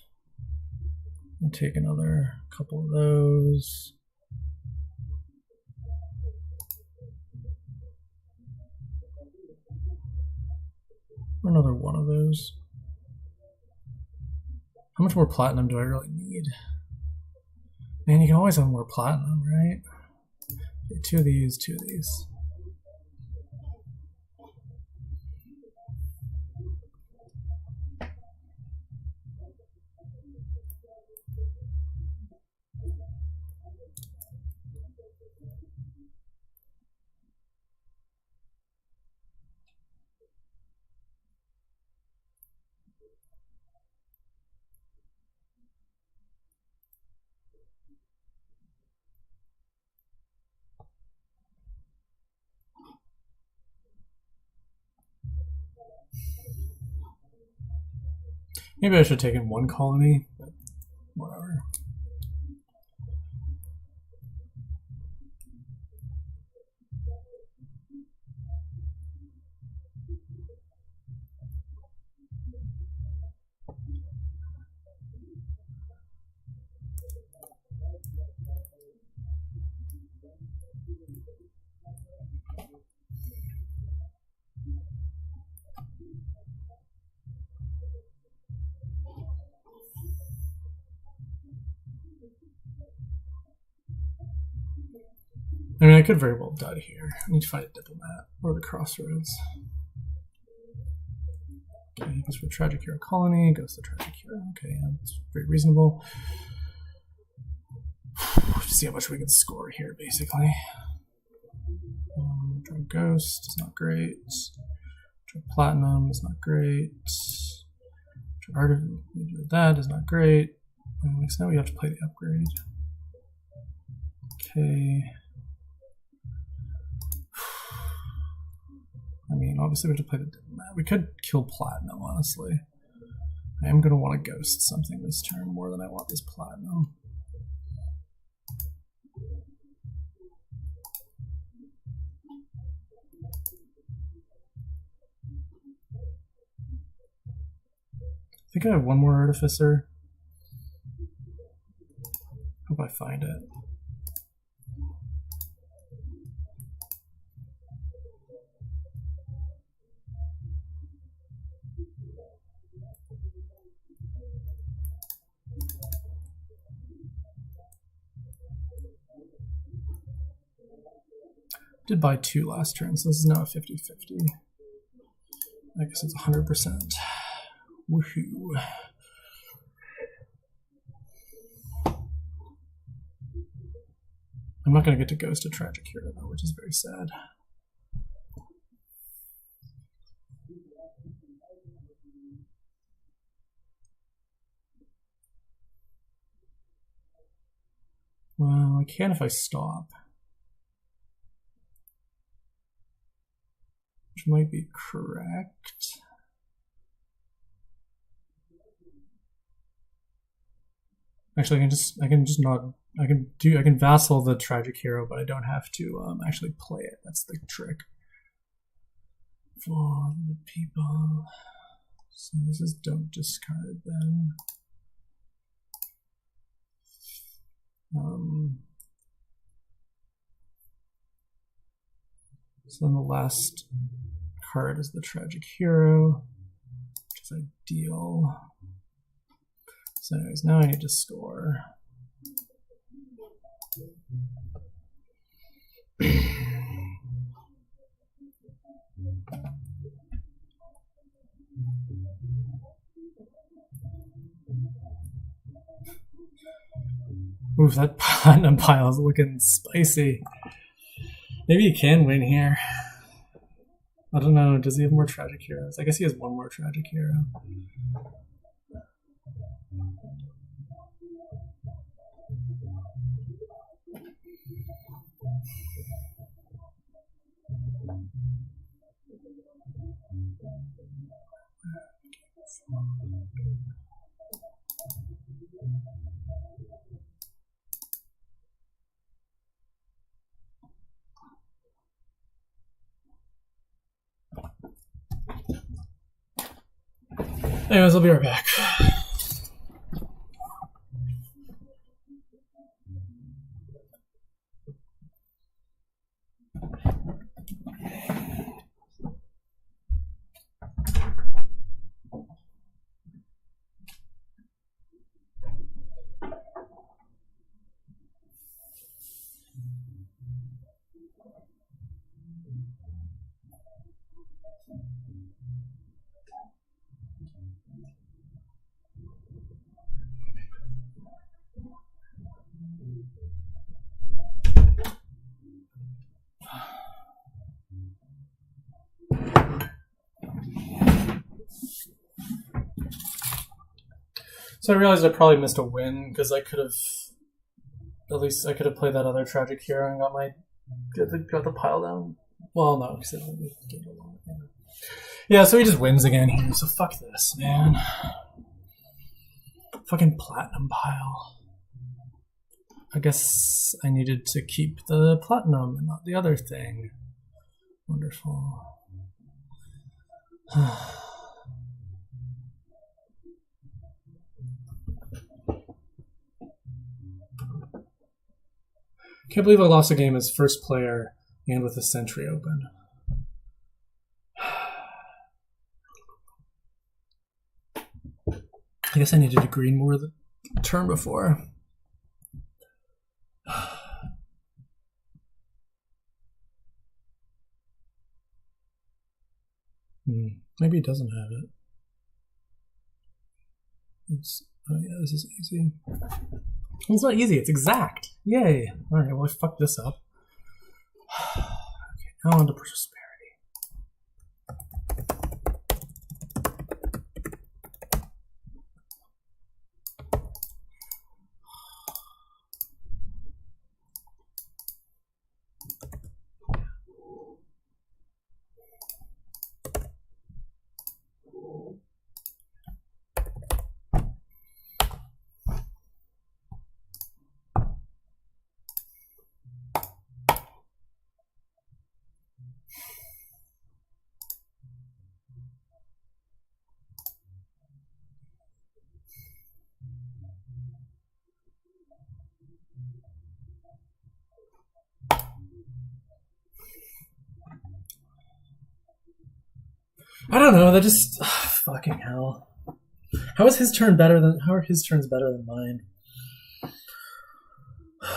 I'll take another couple of those. Or another one of those. How much more platinum do I really need? Man, you can always have more platinum, right? Okay, two of these, two of these. Maybe I should take in one colony, but whatever. I mean, I could very well die here. I need to find a diplomat or the crossroads. Okay, goes for Tragic Hero Colony, goes to Tragic Hero. Okay, that's very reasonable. See how much we can score here, basically. Draw Ghost is not great. Draw Platinum is not great. Draw Art of that is not great. So now we have to play the upgrade. Okay. I mean, obviously we have to play the diplomat. We could kill Platinum, honestly. I am going to want to ghost something this turn more than I want this Platinum. I think I have one more Artificer. Hope I find it. Did buy 2 last turn, so this is now a 50-50. I guess it's 100%. Woohoo. I'm not going to get to ghost a Tragic Hero, though, which is very sad. Well, I can if I stop. Which might be correct. Actually, I can vassal the Tragic Hero, but I don't have to actually play it. That's the trick. For the people. So this is don't discard then. So then the last card is the Tragic Hero, which is ideal. So anyways, now I need to score. Oof, that platinum pile is looking spicy. Maybe he can win here. I don't know. Does he have more Tragic Heroes? I guess he has one more Tragic Hero. Anyways, I'll be right back. So I realized I probably missed a win because I could have, at least I could have played that other tragic hero and got the pile down. Well, no, because it only gained a lot. Yeah, so he just wins again here. So fuck this, man. Fucking platinum pile. I guess I needed to keep the platinum and not the other thing. Wonderful. Can't believe I lost a game as first player and with a sentry open. I guess I needed to green more the turn before. Maybe he doesn't have it. Oh yeah, this is easy. It's not easy, it's exact. Yay. Alright, well I fucked this up. Okay, now on to prosperity. I don't know, that just fucking hell. How is his turn better than how are his turns better than mine?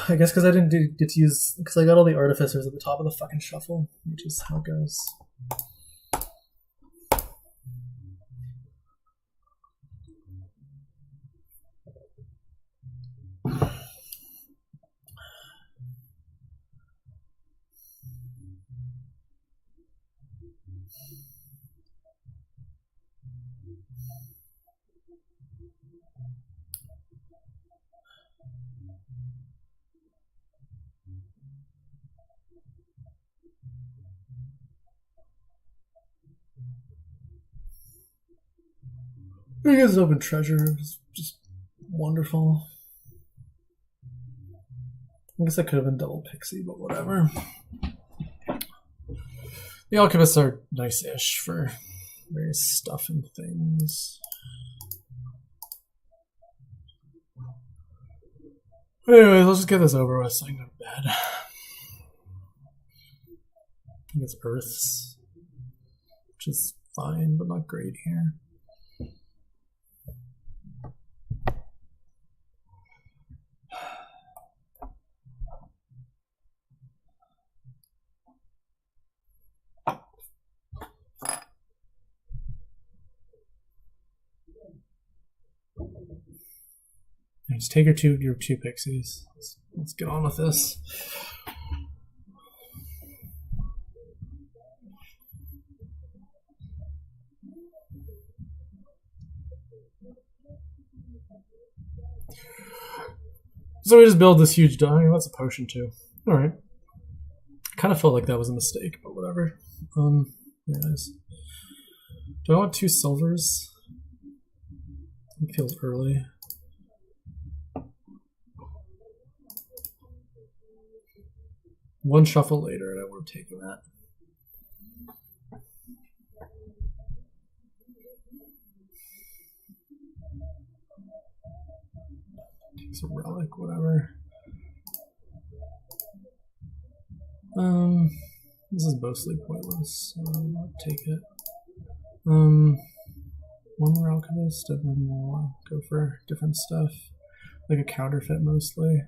I guess because I didn't get to use because I got all the artificers at the top of the fucking shuffle, which is how it goes. You guys open treasure is just wonderful. I guess I could have been double pixie, but whatever. The alchemists are nice-ish for various stuff and things. Anyways, let's just get this over with so I can go to bed. I think it's Earths, which is fine, but not great here. Just take your two pixies. Let's get on with this. So we just build this huge die. What's a potion too? All right. Kind of felt like that was a mistake, but whatever. Anyways, do I want 2 silvers? It feels early. One shuffle later, and I would have taken that. Takes a relic, whatever. This is mostly pointless, so I'll take it. One more alchemist, and then we'll go for different stuff, like a counterfeit mostly.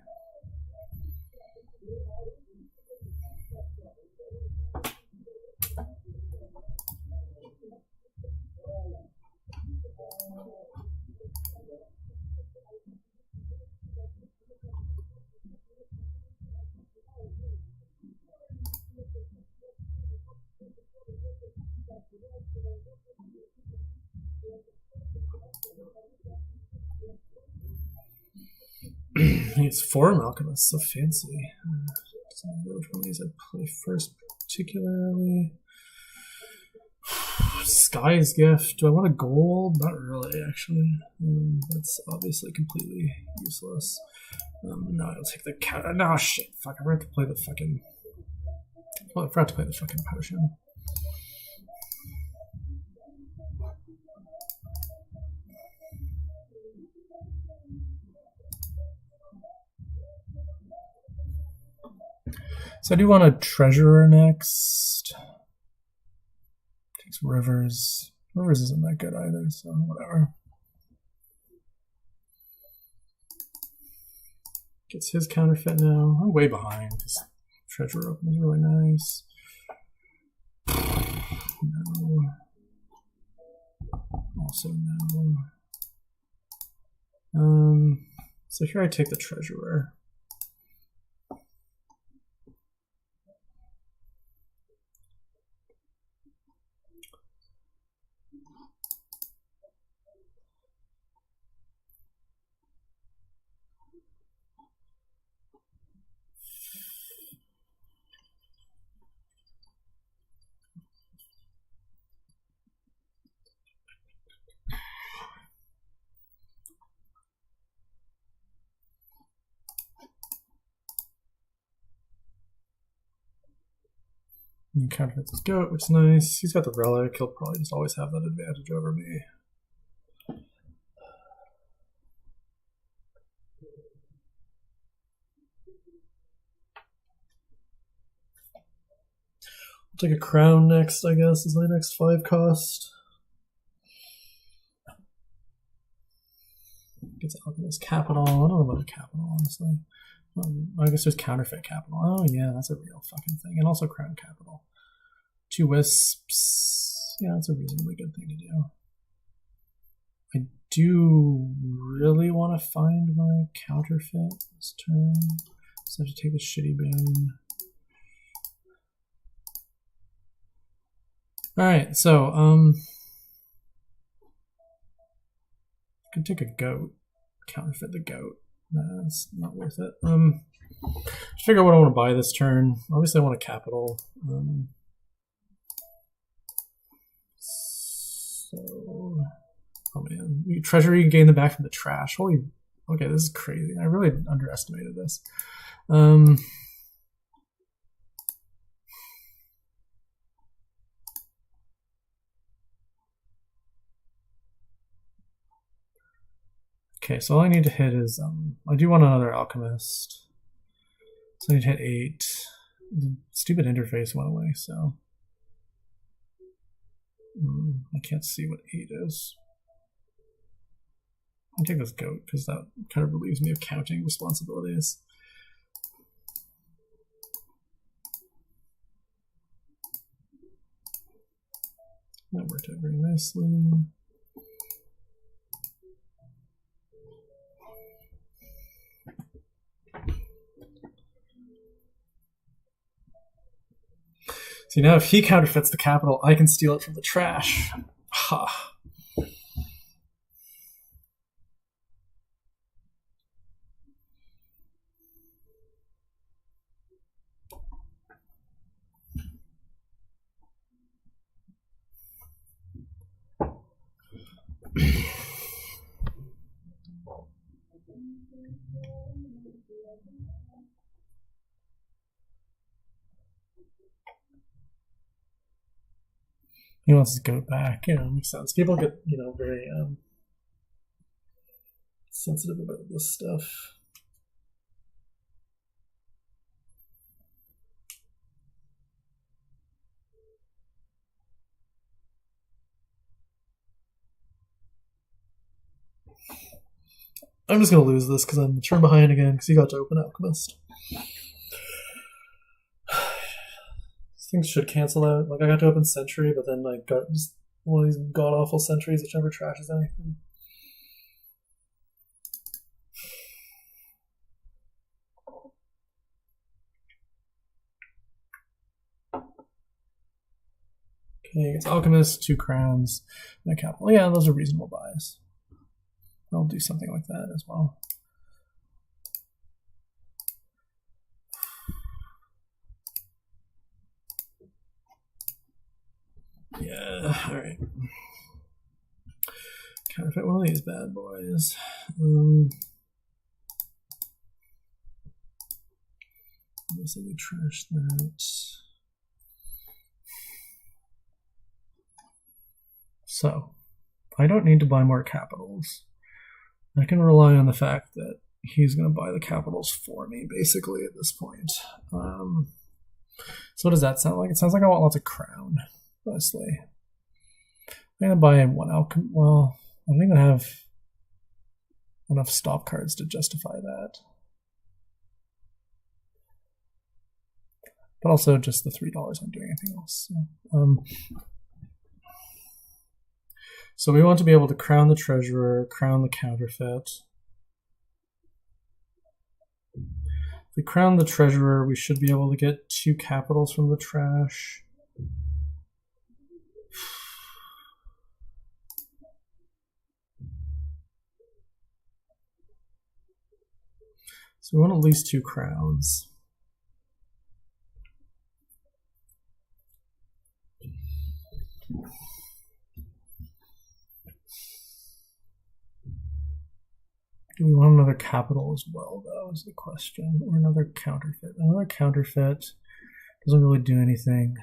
It's Forum Alchemist, so fancy. Doesn't matter which one of these I play first, particularly. Sky's Gift. Do I want a gold? Not really, actually. That's obviously completely useless. No, I'll take the cat. No, shit. Fuck, I forgot to play the fucking. Well, I forgot to play the fucking potion. So I do want a treasurer next. Takes Rivers. Rivers isn't that good either, so whatever. Gets his counterfeit now. I'm way behind. This treasurer open is really nice. No. Also no. So here I take the treasurer. And counterfeits his goat, which is nice. He's got the relic. He'll probably just always have that advantage over me. I'll take a crown next, I guess, is my next 5 cost. Gets Alchemist Capital. I don't know about the capital, honestly. I guess there's counterfeit capital. Oh yeah, that's a real fucking thing. And also crown capital. 2 wisps. Yeah, that's a reasonably good thing to do. I do really want to find my counterfeit this turn. So I have to take the shitty boon. Alright, so I could take a goat. Counterfeit the goat. Nah, that's not worth it. Just figure out what I want to buy this turn. Obviously I want a capital. So, oh man, treasure you can gain them back from the trash. Holy, okay, this is crazy. I really underestimated this. Okay, so all I need to hit is I do want another alchemist. So I need to hit 8. The stupid interface went away, so I can't see what 8 is. I'll take this goat because that kind of relieves me of counting responsibilities. That worked out very nicely. See, now if he counterfeits the capital, I can steal it from the trash. Ha. He wants his goat back. You know, makes sense. People get, you know, very sensitive about this stuff. I'm just going to lose this because I'm a turn behind again because he got to open Alchemist. Things should cancel out. Like, I got to open Sentry, but then I got just one of these god-awful sentries which never trashes anything. Okay, it's Alchemist, 2 crowns, and a capital. Yeah, those are reasonable buys. I'll do something like that as well. Yeah, alright. Counterfeit one of these bad boys. So we trash that. So, I don't need to buy more capitals. I can rely on the fact that he's going to buy the capitals for me, basically, at this point. So what does that sound like? It sounds like I want lots of crown, mostly. I'm going to buy one alchemy. Well, I don't even have enough stop cards to justify that. But also just the $3 aren't doing anything else. So we want to be able to crown the treasurer, crown the counterfeit. If we crown the treasurer, we should be able to get 2 capitals from the trash. So we want at least 2 crowns. Do we want another capital as well, though, is the question. Or another counterfeit. Another counterfeit doesn't really do anything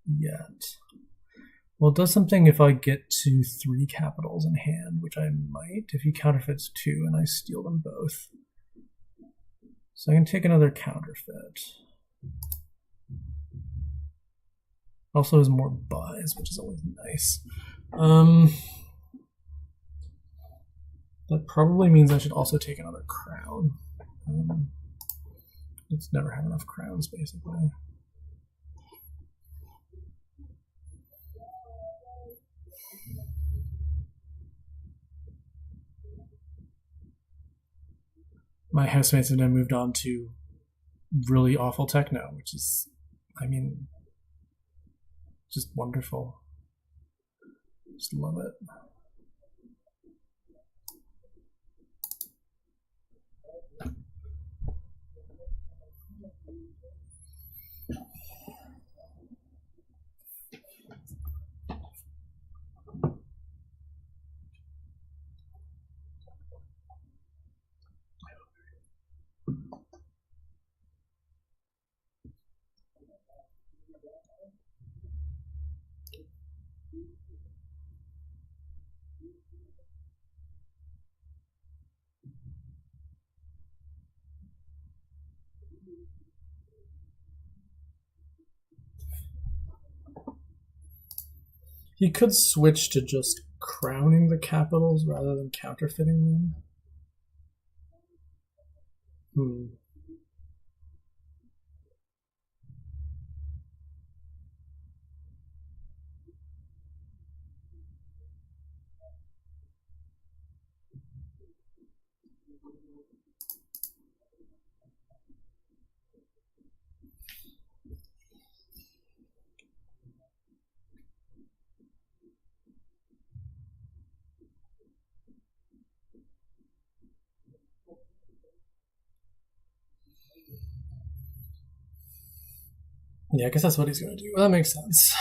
yet. Well, it does something if I get to 3 capitals in hand, which I might if he counterfeits 2 and I steal them both. So I can take another counterfeit. Also has more buys, which is always nice. That probably means I should also take another crown. Let's never have enough crowns, basically. My housemates have now moved on to really awful techno, which is, I mean, just wonderful. Just love it. He could switch to just crowning the capitals rather than counterfeiting them. Yeah, I guess that's what he's going to do. Well, that makes sense.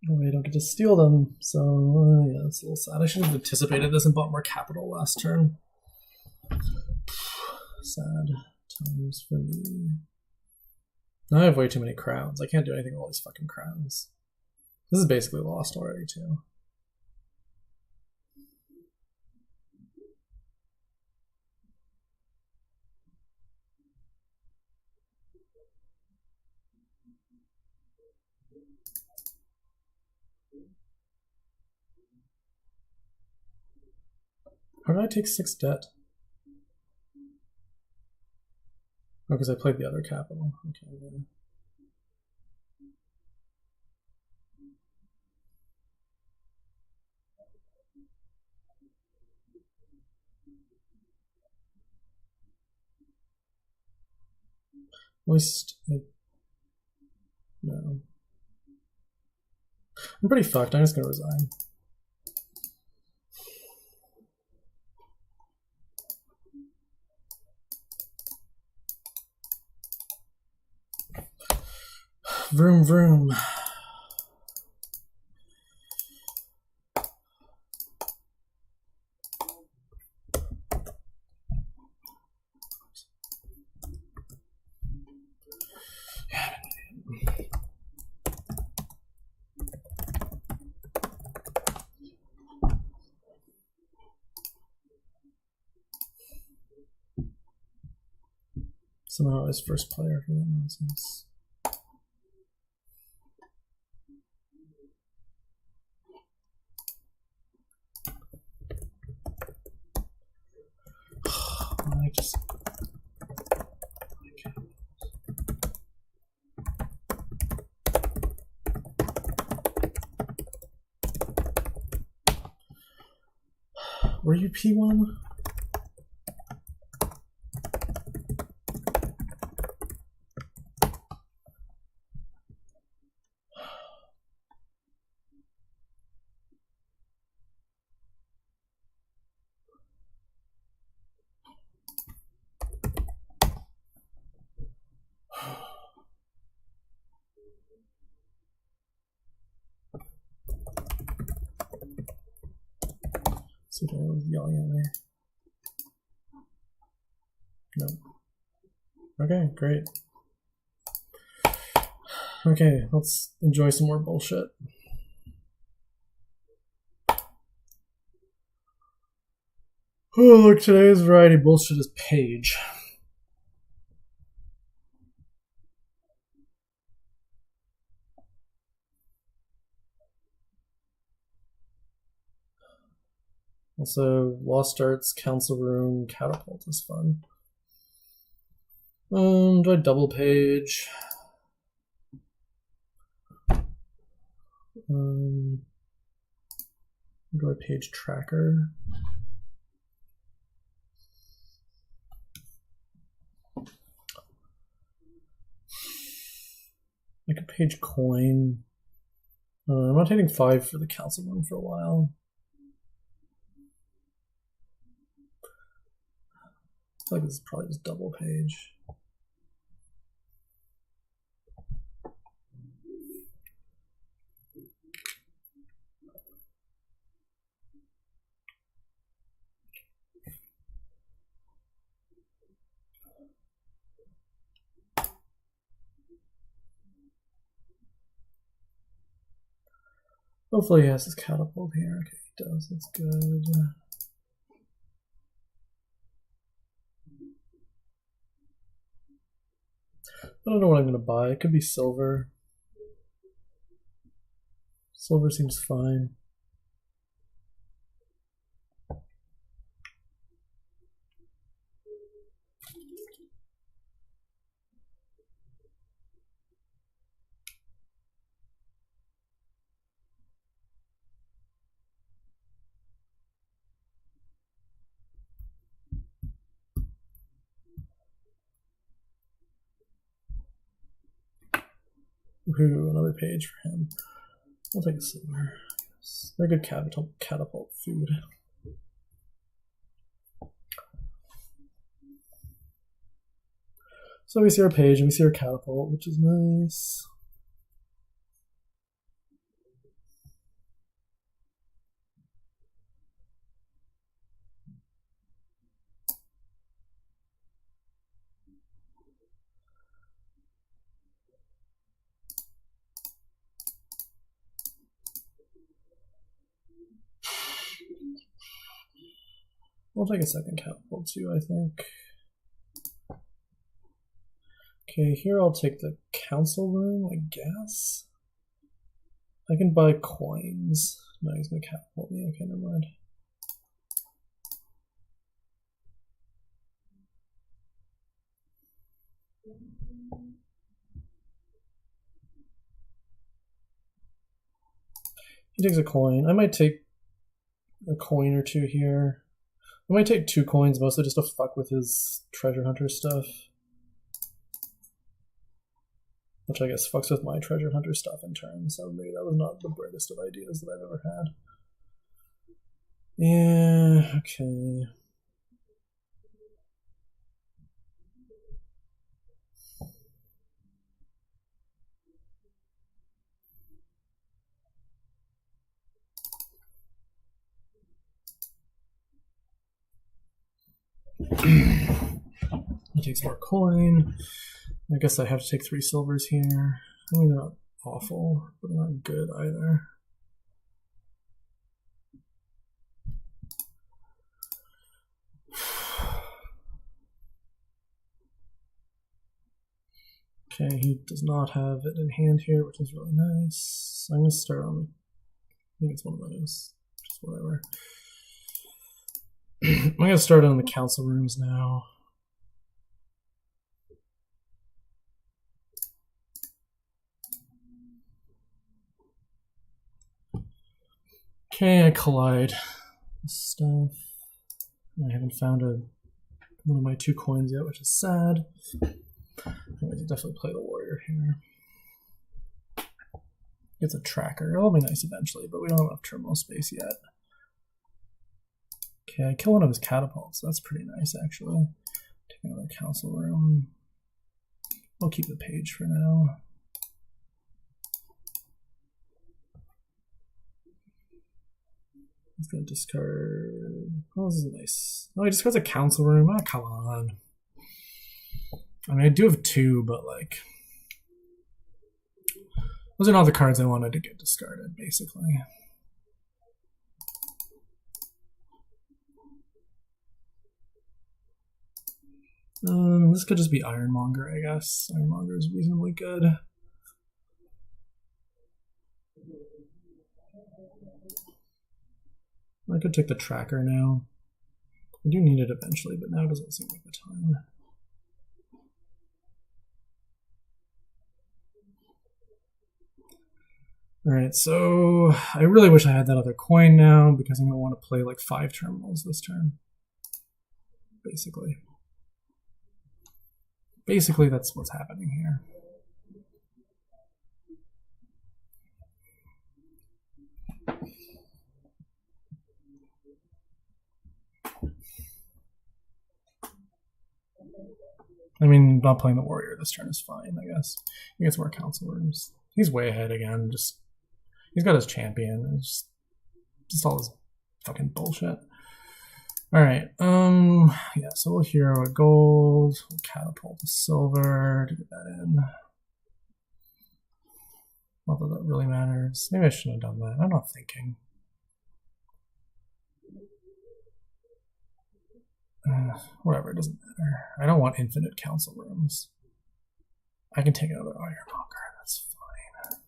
Oh, I don't get to steal them, so yeah, that's a little sad. I should have anticipated this and bought more capital last turn. Sad times for me. Now I have way too many crowns. I can't do anything with all these fucking crowns. This is basically lost already, too. How did I take 6 debt? Oh, because I played the other capital. Okay, yeah. least, no. I'm pretty fucked. I'm just gonna resign. Vroom vroom. Somehow I was first player for that nonsense. I just... Were you P1? So they was yelling at me. No. Okay, great. Okay, let's enjoy some more bullshit. Oh, look, today's variety bullshit is page. Also, Lost Arts, Council Room, Catapult is fun. Do I double page? Do I page tracker? I could page coin. I'm not hitting 5 for the council room for a while. I feel like this is probably just double page. Hopefully he has his catapult here. Okay, he does. That's good. I don't know what I'm going to buy. It could be silver. Silver seems fine. Ooh, another page for him. I'll take a silver. They're good catapult food. So we see our page and we see our catapult, which is nice. I'll take a second catapult too, I think. Okay, here I'll take the council room, I guess. I can buy coins. No, he's gonna catapult me. Okay, never mind. He takes a coin. I might take a coin or two here. I might take 2 coins, mostly just to fuck with his treasure hunter stuff. which I guess fucks with my treasure hunter stuff in turn, so maybe that was not the brightest of ideas that I've ever had. Yeah, okay. He takes more coin. I guess I have to take 3 silvers here. I mean, they're not awful, but they're not good either. Okay, he does not have it in hand here, which is really nice. I'm going to start on, I think it's one of those, just whatever. I'm going to start on the council rooms now. Okay, I collide stuff. I haven't found one of my 2 coins yet, which is sad. I'm going to definitely play the warrior here. It's a tracker. It'll be nice eventually, but we don't have enough terminal space yet. Okay, I kill one of his catapults. That's pretty nice, actually. Take another council room. I'll keep the page for now. He's going to discard... Oh, this is nice. Oh, he discards a council room. Ah, come on. I mean, I do have 2, but, like... Those are not the cards I wanted to get discarded, basically. This could just be Ironmonger, I guess. Ironmonger is reasonably good. I could take the tracker now. I do need it eventually, but now doesn't seem like the time. Alright, so I really wish I had that other coin now because I'm going to want to play like 5 terminals this turn. Basically. Basically, that's what's happening here. I mean, not playing the warrior this turn is fine, I guess. He gets more council rooms. He's way ahead again. Just he's got his champion. It's just all this fucking bullshit. Alright, yeah, so we'll hero a gold, we'll catapult a silver to get that in. Not that that really matters. Maybe I shouldn't have done that. I'm not thinking. Whatever, it doesn't matter. I don't want infinite council rooms. I can take another Ironmonger, that's fine.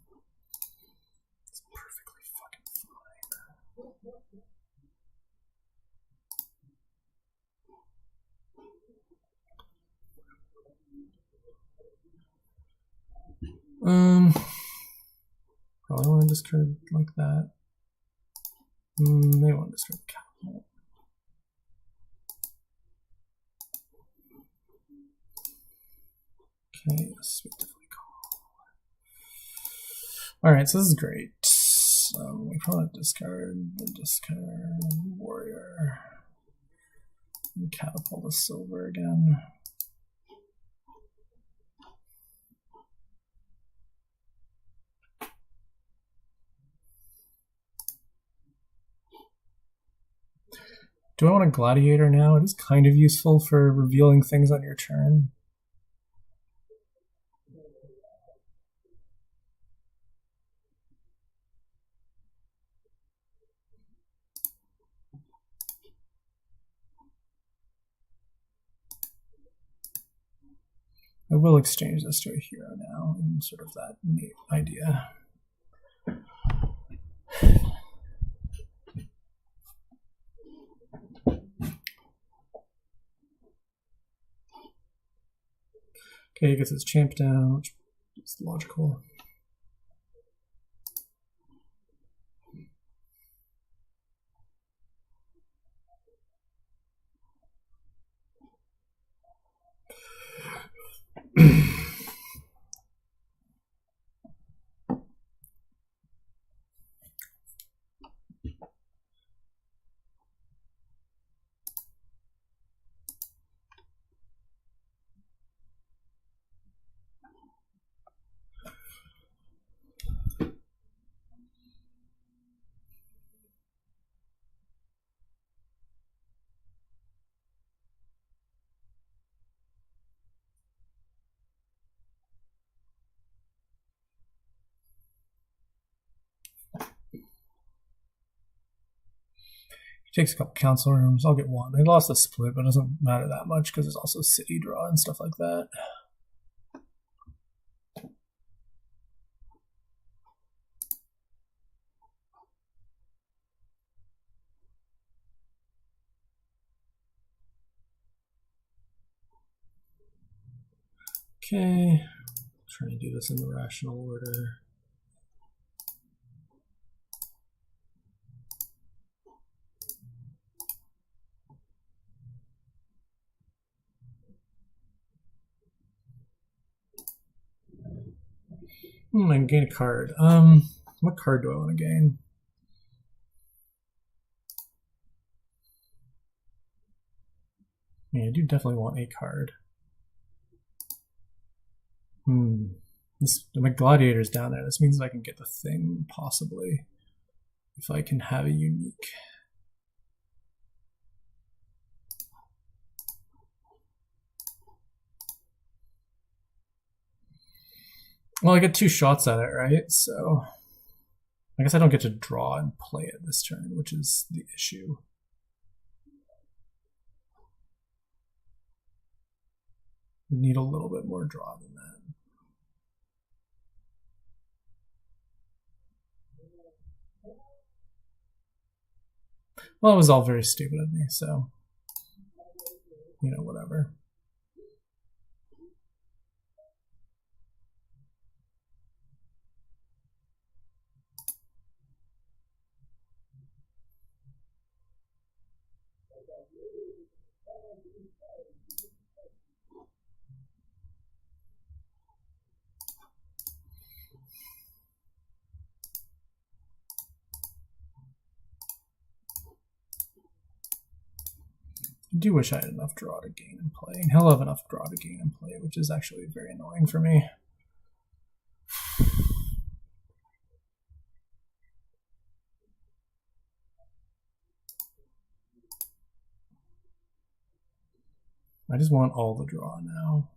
It's perfectly fucking fine. Probably want to discard like that. They want to discard the catapult. Okay, yes, we definitely call. Alright, so this is great. We probably discard warrior. And catapult a silver again. Do I want a gladiator now? It is kind of useful for revealing things on your turn. I will exchange this to a hero now, and sort of that neat idea. Okay, he gets his champ down, which is logical. Takes a couple council rooms. I'll get one. I lost the split, but it doesn't matter that much because there's also city draw and stuff like that. Okay, trying to do this in the rational order. I can gain a card. What card do I want to gain? Yeah, I do definitely want a card. My gladiator's down there. This means I can get the thing, possibly, if I can have a unique. Well, I get 2 shots at it, right? So I guess I don't get to draw and play it this turn, which is the issue. We need a little bit more draw than that. Well, it was all very stupid of me, so, you know, whatever. I do wish I had enough draw to gain and play. And he'll have enough draw to gain and play, which is actually very annoying for me. I just want all the draw now.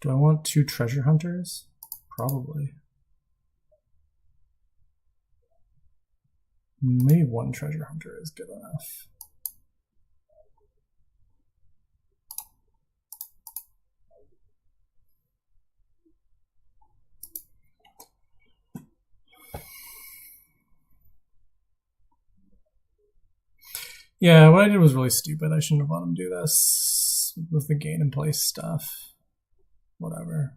Do I want 2 treasure hunters? Probably. Maybe 1 treasure hunter is good enough. Yeah, what I did was really stupid. I shouldn't have let him do this with the gain and play stuff. Whatever.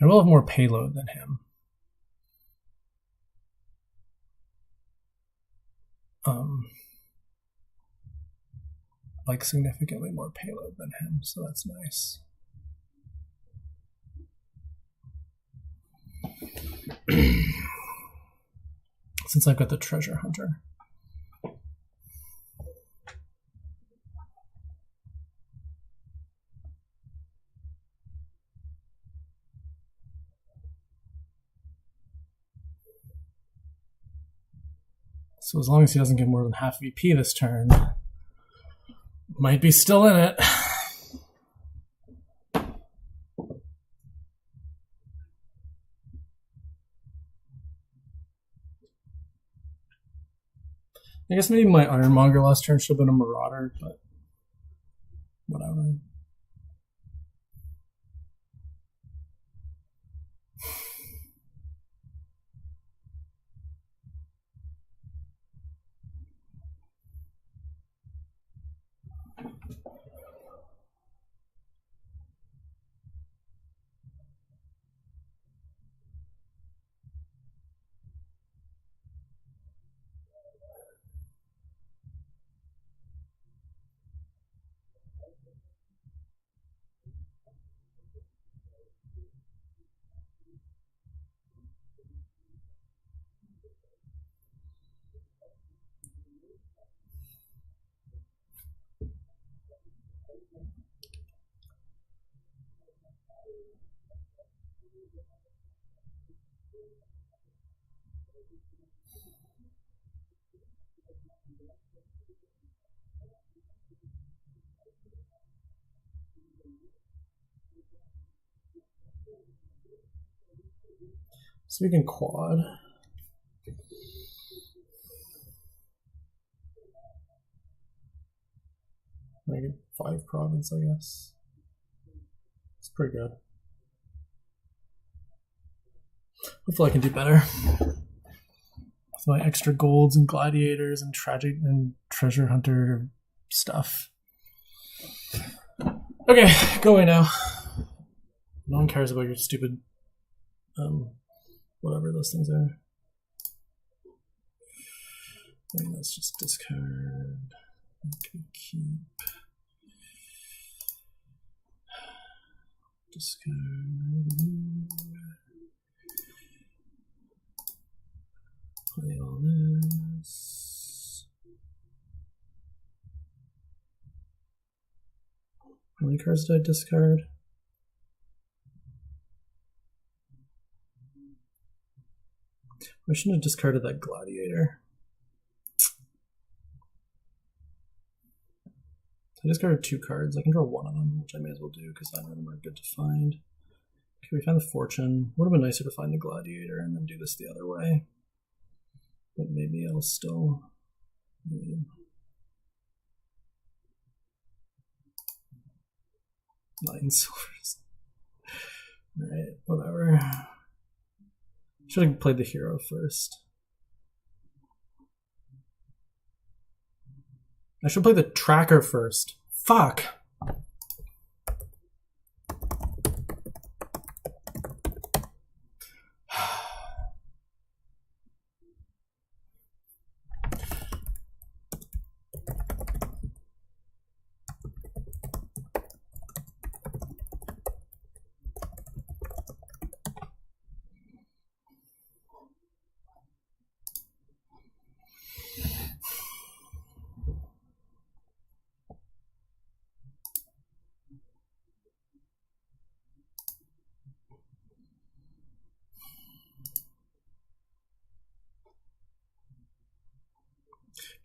I will have more payload than him. Like significantly more payload than him, so that's nice. Since I've got the treasure hunter. So as long as he doesn't get more than half VP this turn, might be still in it. I guess maybe my Ironmonger last turn should have been a Marauder, but whatever. So we can quad. I get 5 province, I guess. It's pretty good. Hopefully I can do better. With my extra golds and gladiators and tragic and treasure hunter stuff. Okay, go away now. No one cares about your stupid whatever those things are. I mean, let's just discard. Okay, keep. Discard. Play all this. How many cards did I discard? I shouldn't have discarded that gladiator. I discarded 2 cards. I can draw 1 of them, which I may as well do because none of them are good to find. Okay, we found the fortune. Would have been nicer to find the gladiator and then do this the other way. But maybe I'll still need 9 silvers. Alright, whatever. Should have played the hero first. I should play the tracker first. Fuck!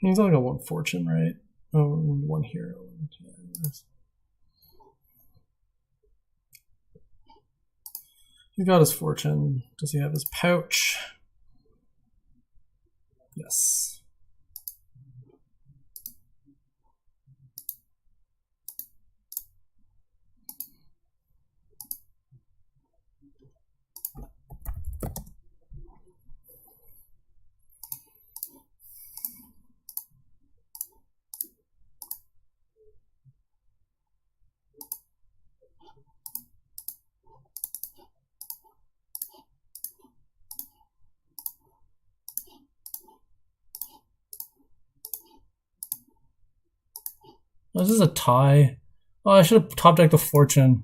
He's only got 1 fortune, right? Oh, 1 hero. He's got his fortune. Does he have his pouch? Yes. Oh, this is a tie. Oh, I should have top decked the fortune.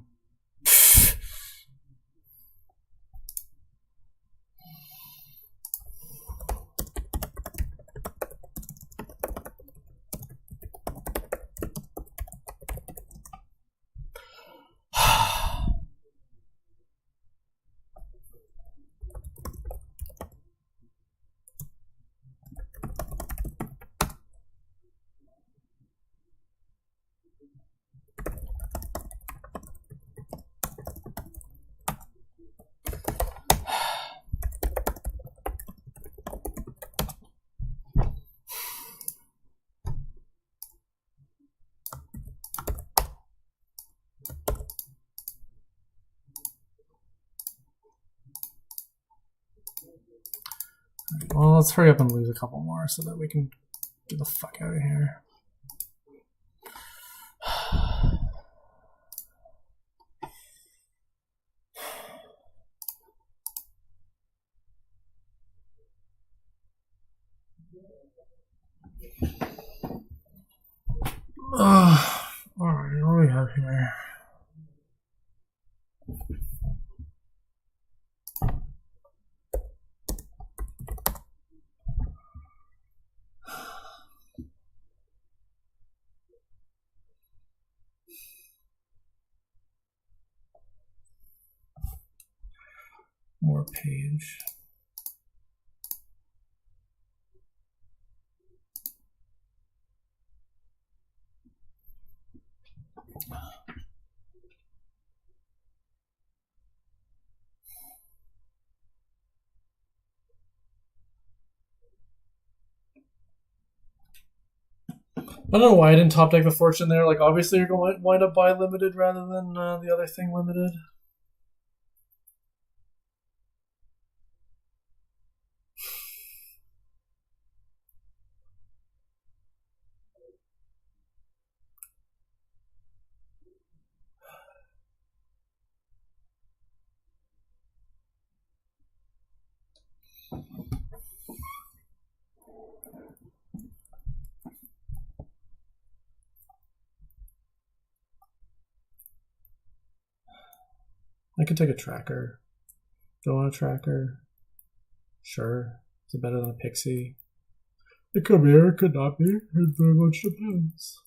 Well, let's hurry up and lose a couple more so that we can get the fuck out of here. Alright, what do we have here? More page. I don't know why I didn't top deck the fortune there. Like, obviously you're going to wind up by limited rather than the other thing limited. I could take a tracker. Don't want a tracker. Sure. Is it better than a pixie? It could be or it could not be. It very much depends.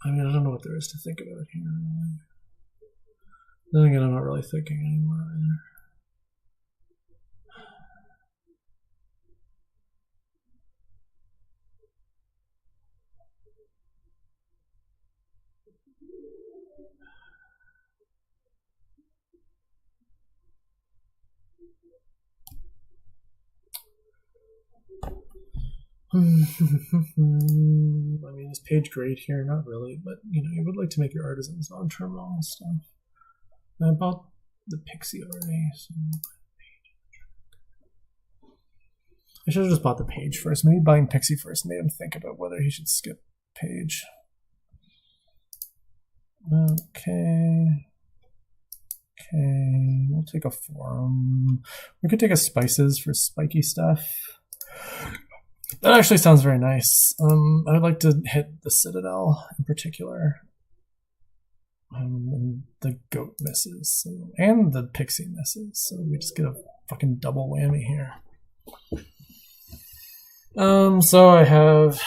I mean, I don't know what there is to think about here. Really. Then again, I'm not really thinking anymore either. I mean, is page great here? Not really, but you know, you would like to make your artisans non-terminal and stuff. I bought the pixie already, so I should have just bought the page first. Maybe buying pixie first made him think about whether he should skip page. Okay. Okay, we'll take a forum. We could take a spices for spiky stuff. That actually sounds very nice. I would like to hit the Citadel in particular. And the goat misses. So, and the pixie misses. So we just get a fucking double whammy here. So I have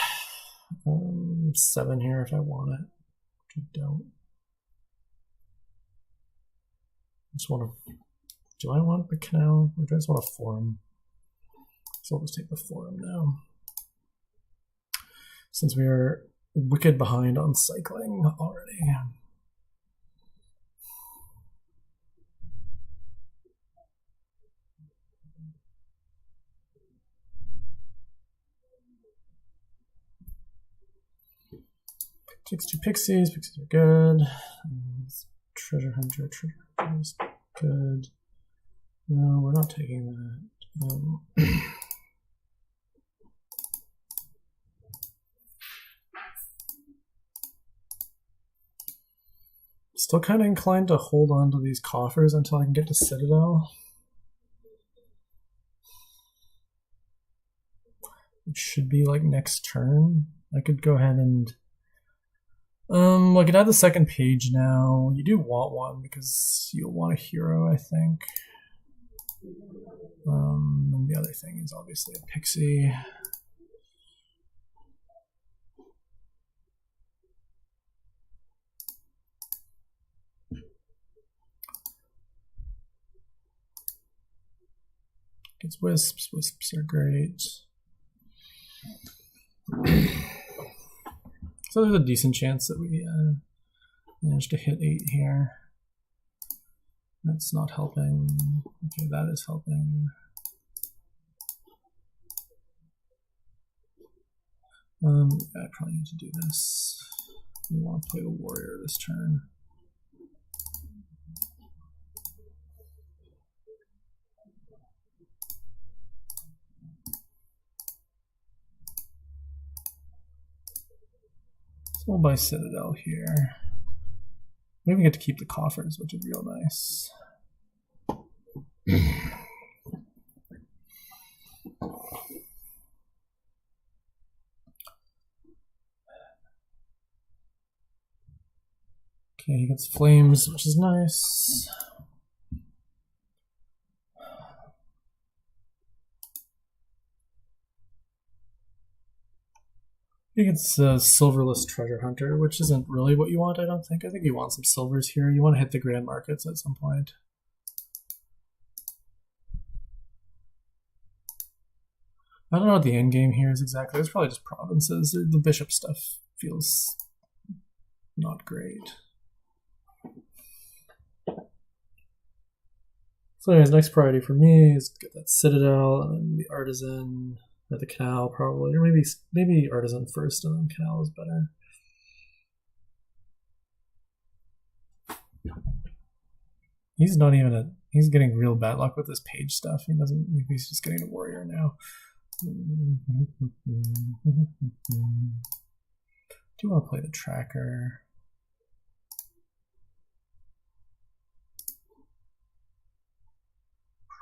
7 here if I want it. Which I don't. Just want to. Do I want the canal? Or do I just want a forum? So I'll just take the forum now. Since we are wicked behind on cycling already. Takes 2 pixies. Pixies are good. Treasure hunter. Treasure hunter is good. No, we're not taking that. Still kind of inclined to hold on to these coffers until I can get to Citadel. It should be like next turn. I could go ahead and I could add the second page now. You do want one because you'll want a hero, I think. And the other thing is obviously a pixie. Gets wisps. Wisps are great. So there's a decent chance that we managed to hit 8 here. That's not helping. Okay, that is helping. I probably need to do this. We want to play the warrior this turn. So we'll buy Citadel here. Maybe we get to keep the coffers, which is real nice. Okay, he gets flames, which is nice. He gets a silverless treasure hunter, which isn't really what you want, I don't think. I think you want some silvers here. You want to hit the grand markets at some point. I don't know what the end game here is exactly. It's probably just provinces. The bishop stuff feels not great. So anyways, next priority for me is to get that Citadel and then the Artisan, or the Canal probably, or maybe Artisan first and then Canal is better. He's not even he's getting real bad luck with this page stuff. He's just getting a warrior now. Do you want to play the tracker?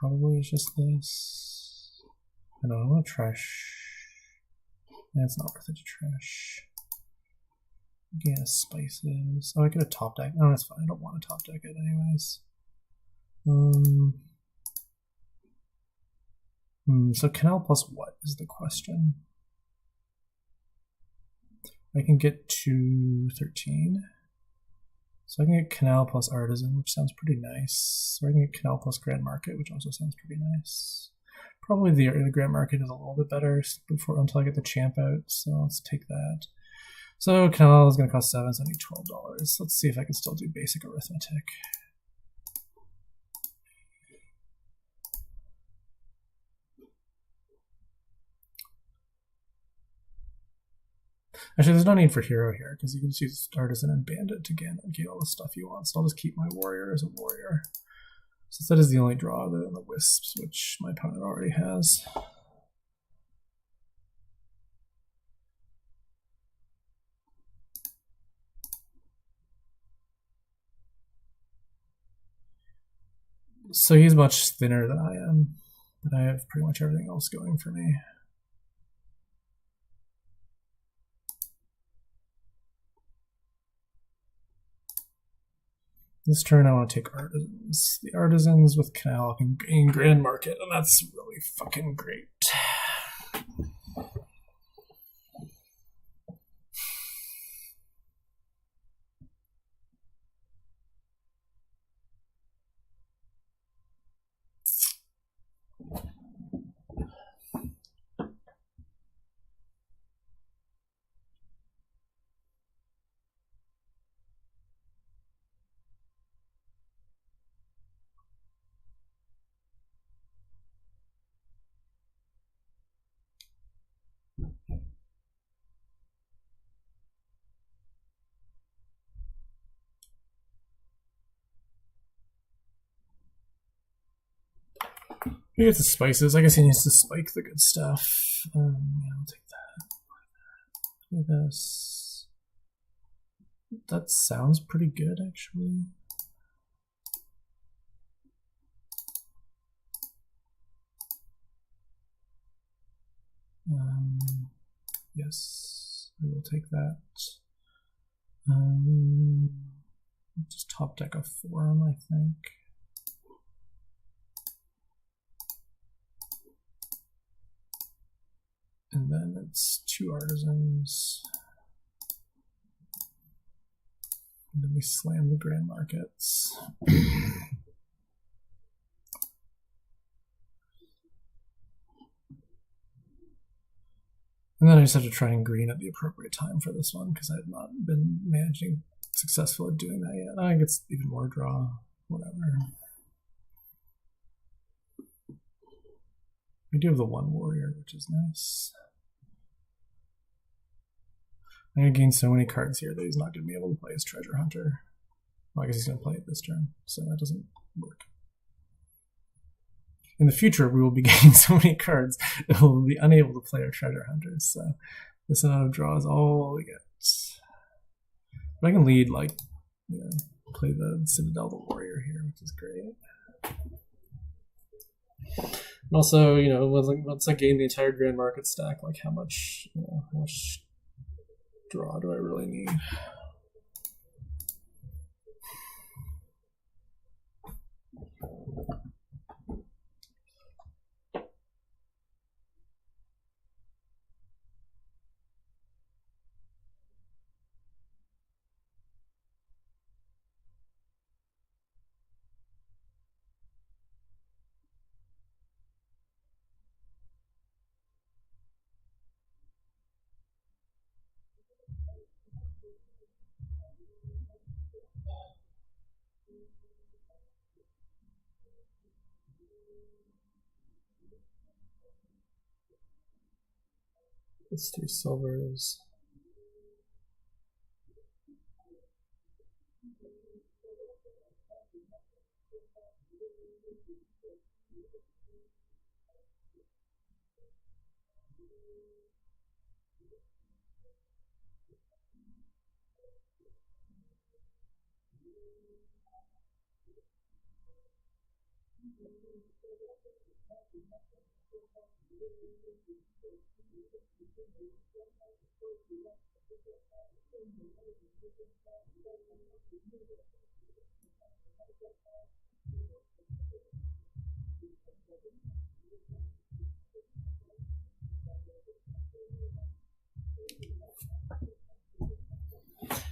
Probably it's just this. I don't know, I want to trash. It's not worth it to trash. Yeah, spices. Oh, I could have top deck. No, that's fine. I don't want to top deck it anyways. So Canal plus what is the question? I can get to 13. So I can get Canal plus Artisan, which sounds pretty nice. Or I can get Canal plus Grand Market, which also sounds pretty nice. Probably the Grand Market is a little bit better until I get the champ out, so let's take that. So Canal is going to cost 7, so I need $12. Let's see if I can still do basic arithmetic. Actually, there's no need for hero here, because you can just use Artisan and Bandit to get all the stuff you want. So I'll just keep my warrior as a warrior. Since that is the only draw other than the Wisps, which my opponent already has. So he's much thinner than I am, but I have pretty much everything else going for me. This turn I want to take Artisans. The Artisans with Canal can gain Grand Market, and that's really fucking great. He gets the spices. I guess he needs to spike the good stuff. Yeah, I'll take that. Do this. That sounds pretty good, actually. Yes, I will take that. Just top deck a forum, I think. And then it's 2 Artisans. And then we slam the Grand Markets. And then I just have to try and green at the appropriate time for this one because I've not been managing successful at doing that yet. I think it's even more draw, whatever. We do have the one warrior, which is nice. I'm going to gain so many cards here that he's not going to be able to play his treasure hunter. Well, I guess he's going to play it this turn, so that doesn't work. In the future, we will be gaining so many cards that we'll be unable to play our treasure hunters. So this amount of draw is all we get. But I can lead, like, you know, play the Citadel, the warrior here, which is great. And also, you know, once I gain the entire Grand Market stack, like how much draw do I really need? It's 3 silvers.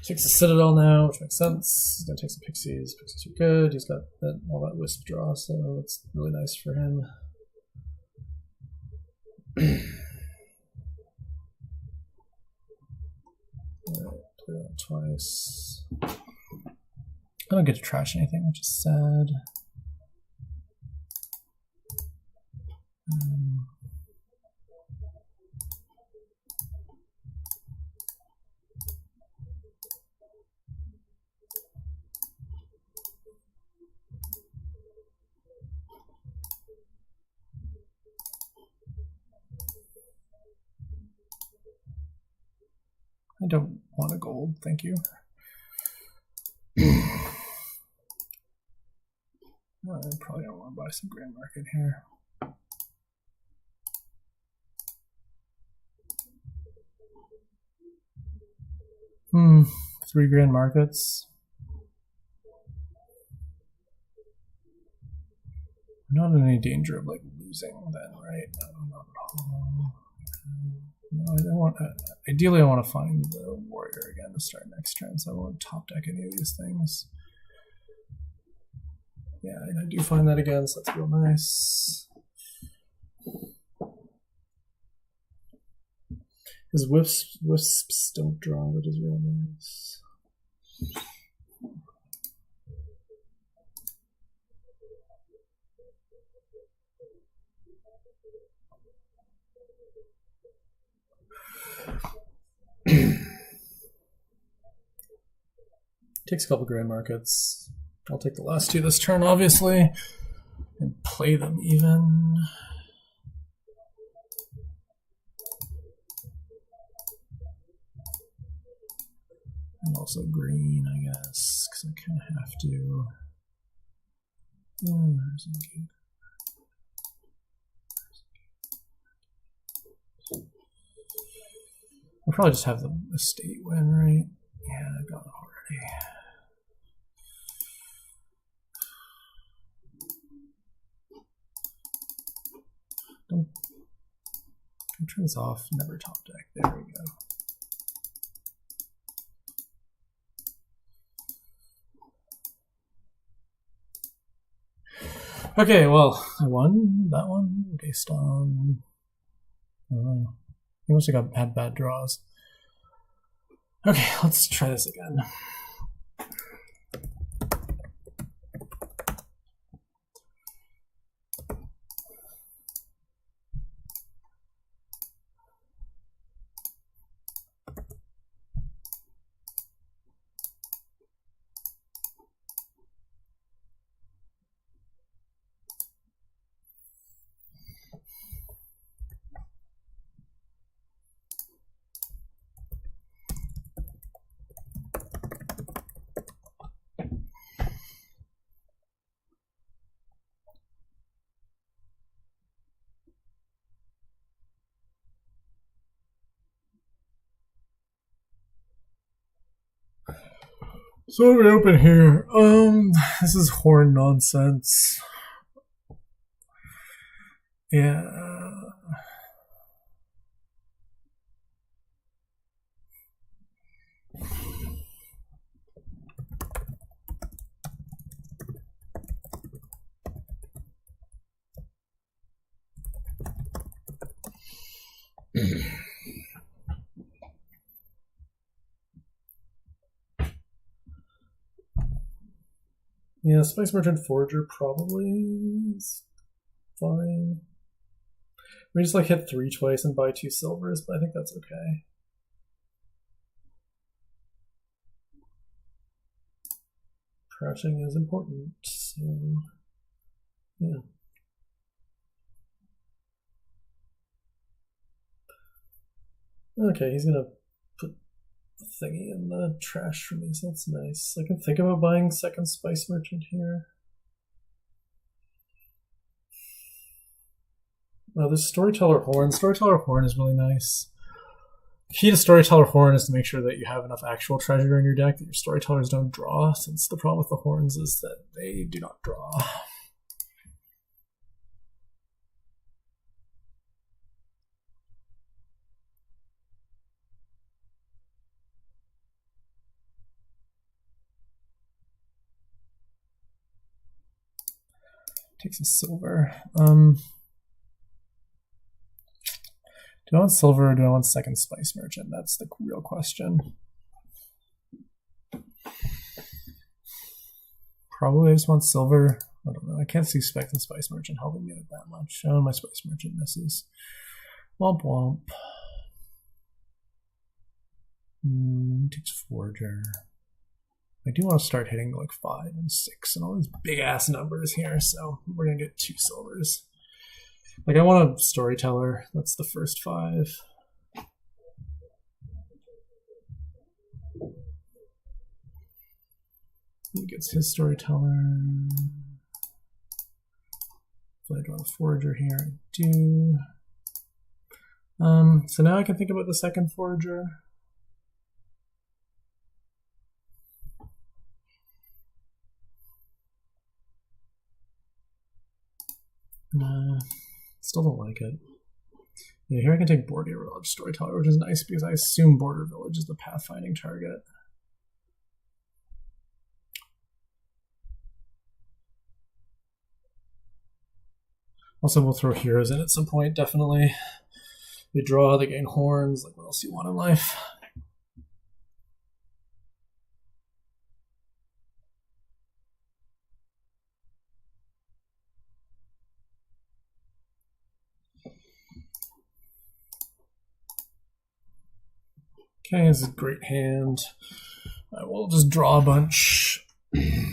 Takes a Citadel now, which makes sense. He's going to take some Pixies. Pixies are good. He's got all that Wisp draw, so it's really nice for him. Alright, play that twice. I don't get to trash anything, which is sad. I don't want a gold, thank you. I probably don't want to buy some Grand Market here. Three Grand Markets. I'm not in any danger of like losing then, right? No, not at all. No, I don't want. Ideally, I want to find the warrior again to start next turn, so I won't top deck any of these things. Yeah, and I do find that again, so that's real nice. His wisps don't draw, which is real nice. Takes a couple Grand Markets. I'll take the last two this turn, obviously, and play them even. And also green, I guess, because I kind of have to. There's a game. I'll probably just have the estate win, right? Yeah, I got it already. Don't turn this off. Never top deck. There we go. Okay, well, I won that one based on. I don't know. He must have had bad draws. Okay, let's try this again. So what we open here? This is horn nonsense. Yeah. Yeah, Spice Merchant Forager probably is fine. We just like hit 3 twice and buy 2 silvers, but I think that's okay. Crouching is important, so yeah. Okay, he's gonna put the thingy in the trash for me, so that's nice. I can think about buying second Spice Merchant here. Oh, this Storyteller Horn. Storyteller Horn is really nice. The key to Storyteller Horn is to make sure that you have enough actual treasure in your deck that your Storytellers don't draw, since the problem with the Horns is that they do not draw. Takes a silver. Do I want silver or do I want second Spice Merchant? That's the real question. Probably I just want silver. I don't know. I can't see second Spice Merchant helping me with that much. Oh, my Spice Merchant misses. Womp womp. Takes Forager. I do want to start hitting like 5 and 6 and all these big ass numbers here, so we're gonna get 2 silvers. Like I want a Storyteller. That's the first 5. He gets his Storyteller. If I draw a Forager here, I do. So now I can think about the second Forager. Still don't like it. Yeah, here I can take Border Village Storyteller, which is nice because I assume Border Village is the pathfinding target. Also, we'll throw heroes in at some point, definitely. They draw, they gain horns, like what else do you want in life? Okay, this is a great hand. I will just draw a bunch. He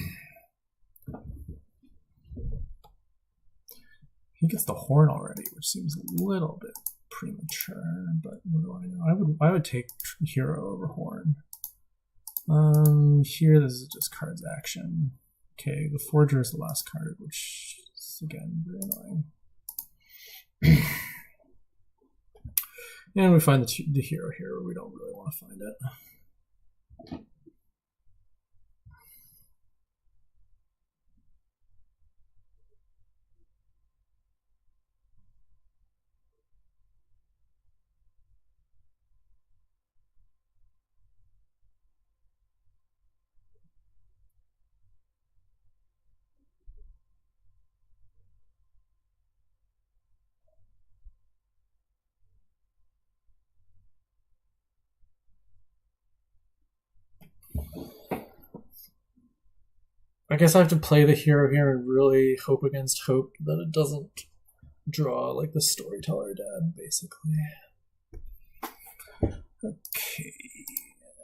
gets the horn already, which seems a little bit premature, but what do I know? I would take hero over horn. Here this is just cards action. Okay, the Forger is the last card, which is again very annoying. And we find the hero here where we don't really want to find it. I guess I have to play the hero here and really hope against hope that it doesn't draw like the storyteller dad, basically. Okay.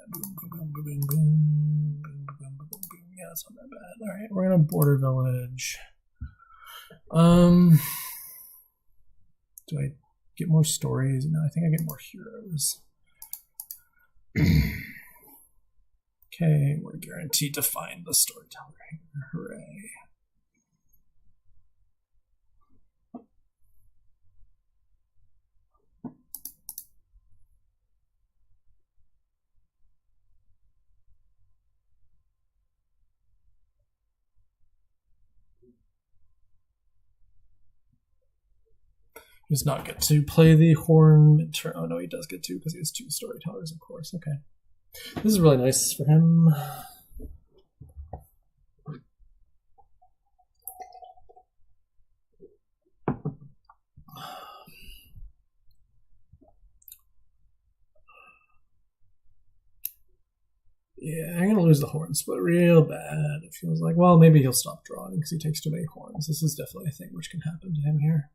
Boom, boom, boom, boom, boom, boom, boom, boom, boom, boom. Yeah, it's not that bad. All right, we're gonna border village. Do I get more stories? No, I think I get more heroes. Okay, we're guaranteed to find the storyteller here. Hooray. He does not get to play the horn midterm. Oh no, he does get to because he has 2 storytellers, of course. Okay. This is really nice for him. Yeah, I'm going to lose the horn split real bad. It feels like, well, maybe he'll stop drawing because he takes too many horns. This is definitely a thing which can happen to him here.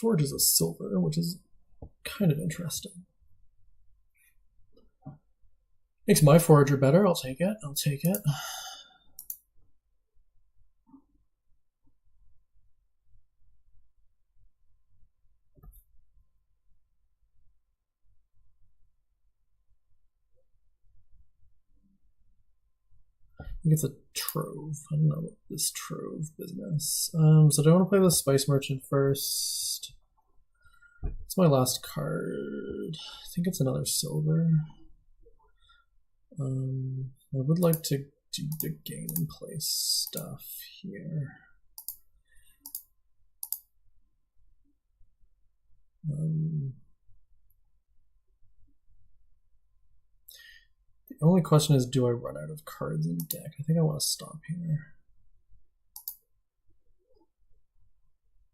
Forge is a silver, which is kind of interesting. Makes my forager better. I'll take it. I'll take it. He gets a trove. I don't know what this trove business. So do I want to play the Spice Merchant first? It's my last card. I think it's another silver. I would like to do the game and play stuff here. The only question is, do I run out of cards in the deck? I think I want to stop here.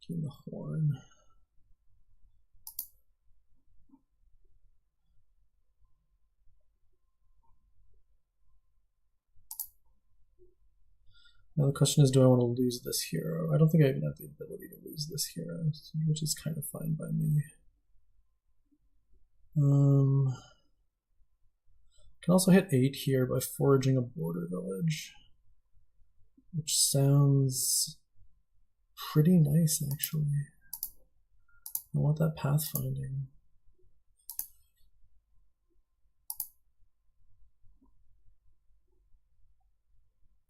Give him the horn. Now the question is, do I want to lose this hero? I don't think I even have the ability to lose this hero, which is kind of fine by me. Can also hit 8 here by foraging a border village, which sounds pretty nice, actually. I want that pathfinding.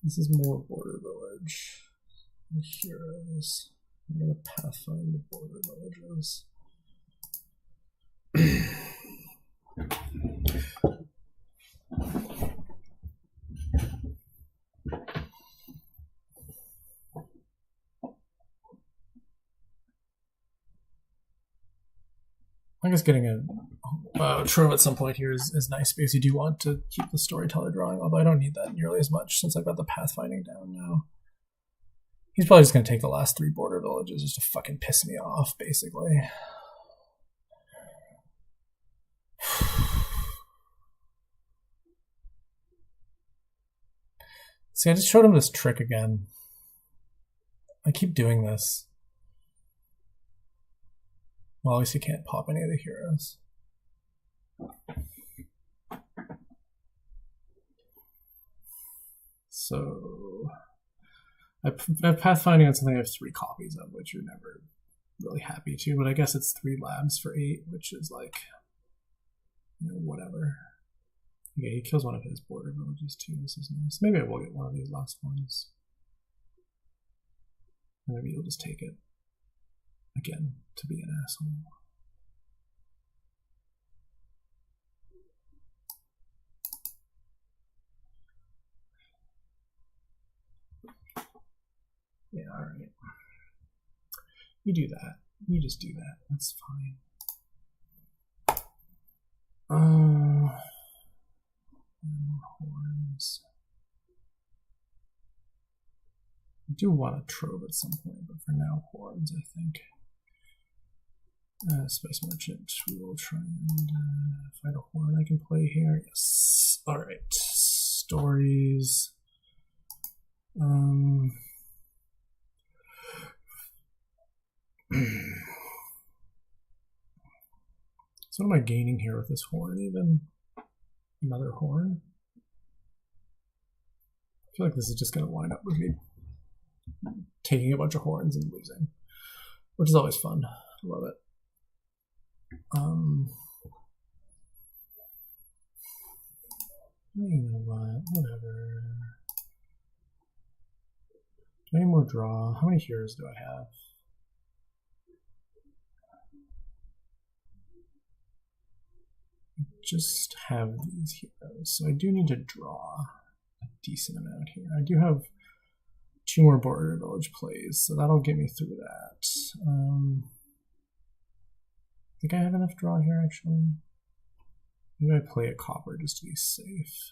This is more border village. Heroes. I'm going to pathfind the border villages. I guess getting a trove at some point here is nice because you do want to keep the storyteller drawing, although I don't need that nearly as much since I've got the pathfinding down now. He's probably just going to take the last 3 border villages just to fucking piss me off, basically. See, I just showed him this trick again. I keep doing this. Well, at least he can't pop any of the heroes. So I have pathfinding on something I have 3 copies of, which you're never really happy to, but I guess it's 3 labs for 8, which is like, you know, whatever. Okay, he kills one of his border villages too. This is nice. Maybe I will get one of these last ones. Or maybe he'll just take it again to be an asshole. Yeah, alright. You do that. You just do that. That's fine. horns. I do want a trove at some point, but for now, horns, I think. Spice Merchant, we will try and find a horn I can play here. Yes. All right. Stories. So what am I gaining here with this horn even? Another horn? I feel like this is just going to wind up with me taking a bunch of horns and losing, which is always fun. I love it. You know what? Whatever. Do I need more draw? How many heroes do I have? I just have these heroes, so I do need to draw a decent amount here. I do have 2 more border village plays, so that'll get me through that. I think I have enough draw here, actually. Maybe I play a copper just to be safe.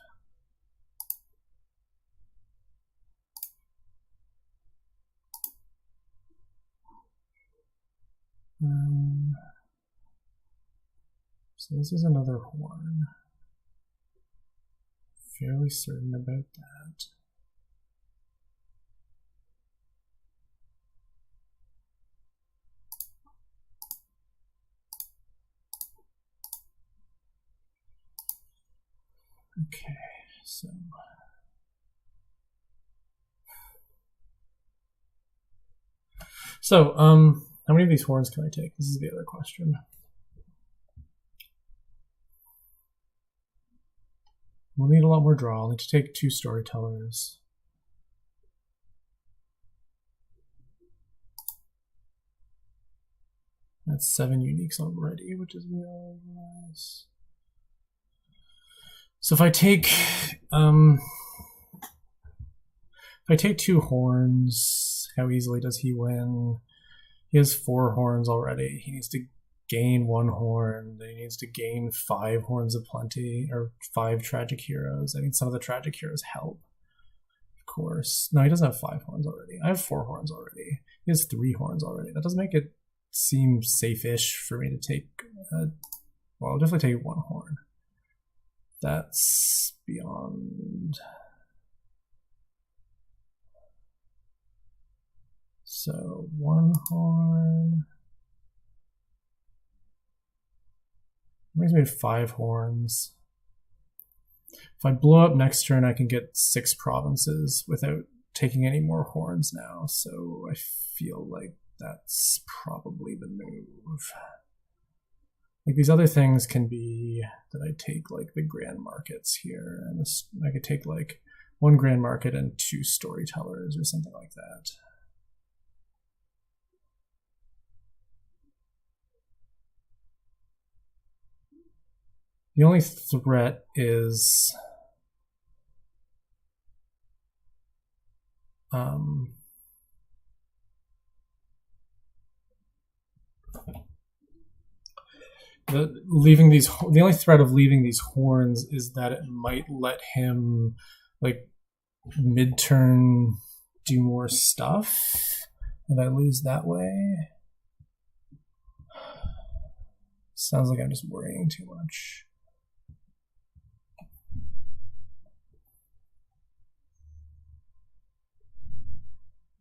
So this is another horn. Fairly certain about that. Okay, so how many of these horns can I take? This is the other question. We'll need a lot more draw. I'll need to take 2 storytellers. That's 7 uniques already, which is real nice. So if I take 2 horns, how easily does he win? He has 4 horns already. He needs to gain 1 horn. Then he needs to gain 5 horns of plenty, or 5 tragic heroes. I mean, some of the tragic heroes help, of course. No, he doesn't have 5 horns already. I have 4 horns already. He has 3 horns already. That doesn't make it seem safe-ish for me to take. Well, I'll definitely take 1 horn. That's beyond. So 1 horn. Brings me to 5 horns. If I blow up next turn, I can get 6 provinces without taking any more horns now. So I feel like that's probably the move. Like these other things can be that I take like the grand markets here, and this, I could take like 1 grand market and 2 storytellers or something like that. The only threat is the only threat of leaving these horns is that it might let him like mid-turn do more stuff and I lose that way. Sounds like I'm just worrying too much.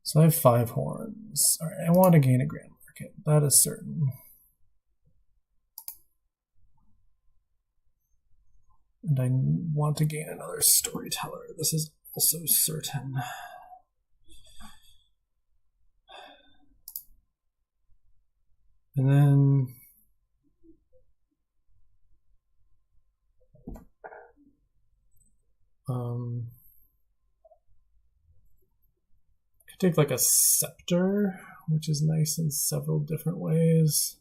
So I have 5 horns. All right, I want to gain a grand market. That is certain. And I want to gain another storyteller. This is also certain. And then could take like a scepter, which is nice in several different ways.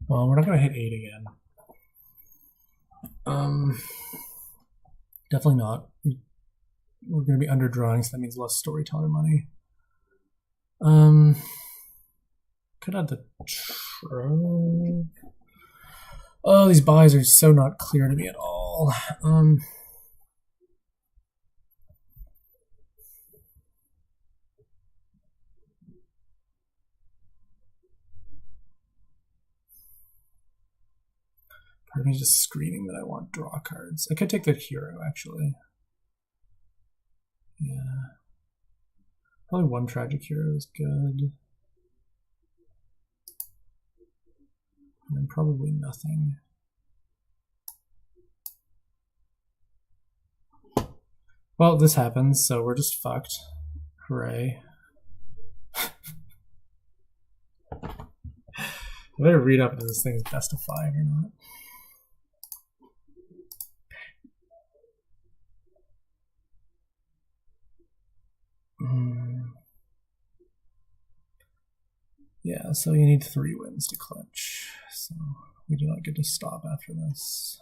Well, we're not going to hit 8 again. Definitely not. We're going to be underdrawing, so that means less storyteller money. Could add the trope. Oh, these buys are so not clear to me at all. Part of me is just screaming that I want draw cards. I could take the hero, actually. Yeah. Probably one tragic hero is good. And then probably nothing. Well, this happens, so we're just fucked. Hooray. I better read up if this thing's best of 5 or not. Yeah, so you need 3 wins to clutch. So we do not get to stop after this.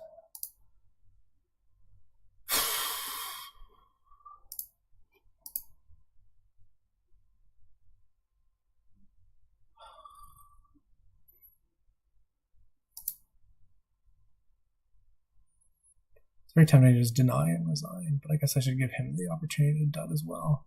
It's very tempting to just deny and resign, but I guess I should give him the opportunity to dud as well.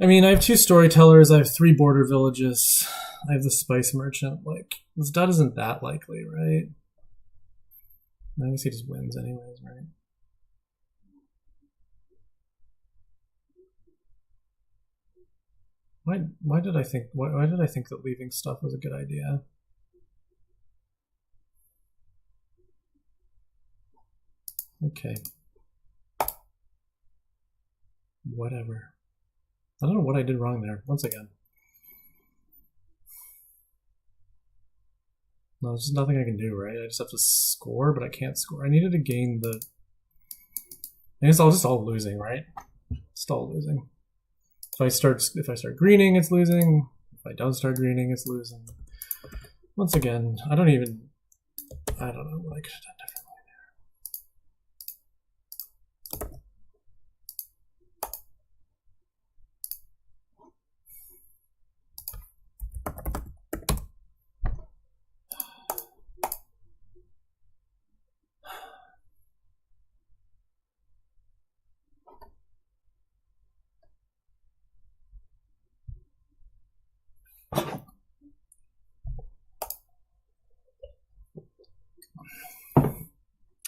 I mean, I have 2 storytellers, I have 3 border villages, I have the spice merchant. Like, this dud isn't that likely, right? I guess he just wins anyways, right? Why did I think that leaving stuff was a good idea? Okay. Whatever. I don't know what I did wrong there. Once again. No, there's just nothing I can do, right? I just have to score, but I can't score. I needed to gain the... I guess I'll just all losing, right? Just all losing. If I start greening, it's losing. If I don't start greening, it's losing. Once again, I don't know what I could have done differently there.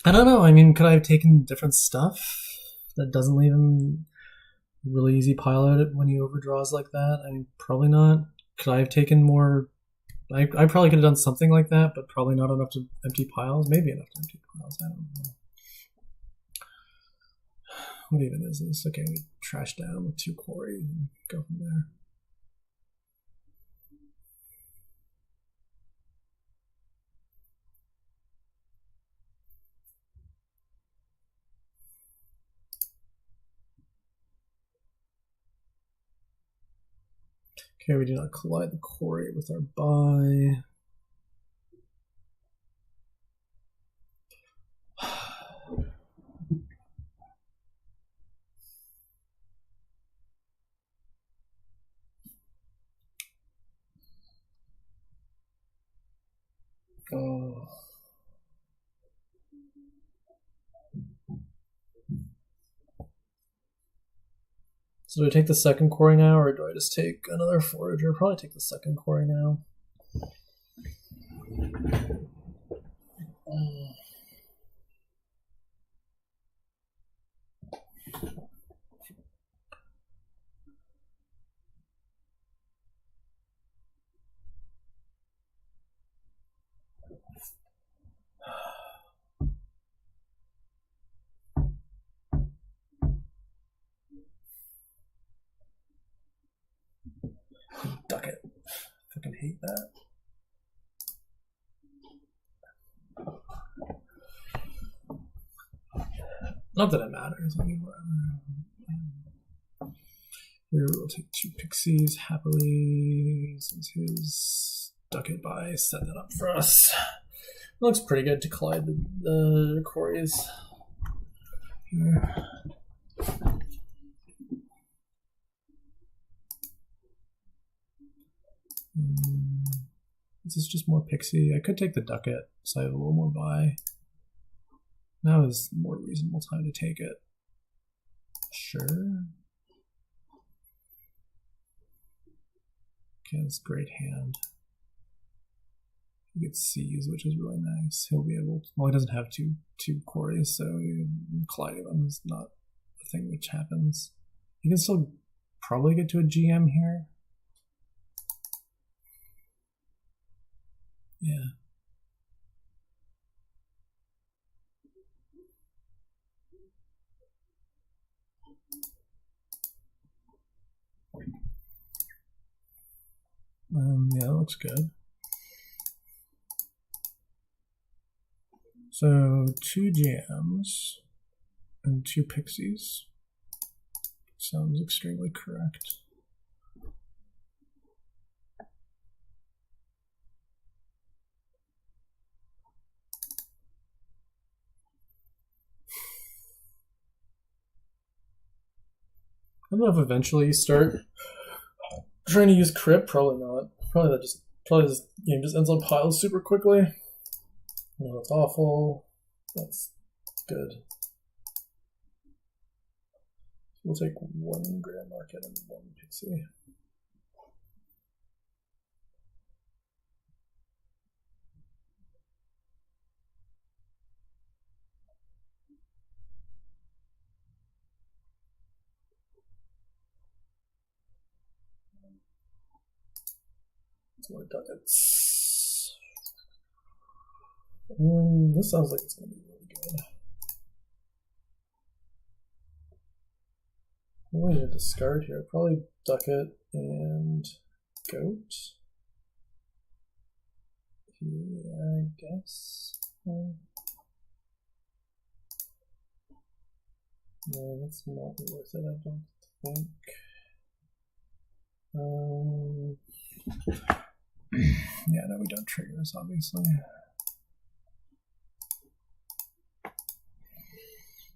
I don't know. I mean, could I have taken different stuff that doesn't leave him really easy pile out when he overdraws like that? I mean, probably not. Could I have taken more? I probably could have done something like that, but probably not enough to empty piles. Maybe enough to empty piles. I don't know. What even is this? Okay, we trash down with 2 quarries and go from there. Okay, we do not collide the quarry with our buy. Oh. So do I take the second quarry now, or do I just take another forager? Probably take the second quarry now. Duck it. Fucking hate that. Not that it matters anymore. We'll take 2 pixies happily since his ducat buy set that up for us. It looks pretty good to collide the quarries here. This is just more pixie. I could take the ducat, so I have a little more buy. Now is a more reasonable time to take it. Sure. Okay, that's a great hand. He gets C's, which is really nice. He'll be able to, well, he doesn't have two quarries, so colliding them is not a thing which happens. He can still probably get to a GM here. Yeah. Yeah, that looks good. So 2 GMs and 2 pixies. Sounds extremely correct. I don't know if eventually you start trying to use crypt. Probably not. Probably this game just ends on piles super quickly. No, that's awful. That's good. We'll take 1 grand market and 1 pixie. More ducats. This sounds like it's going to be really good. What do we need to discard here? Probably ducat and goat. Yeah, I guess. No, that's not worth it, I don't think. Yeah, no, we don't trigger this, obviously.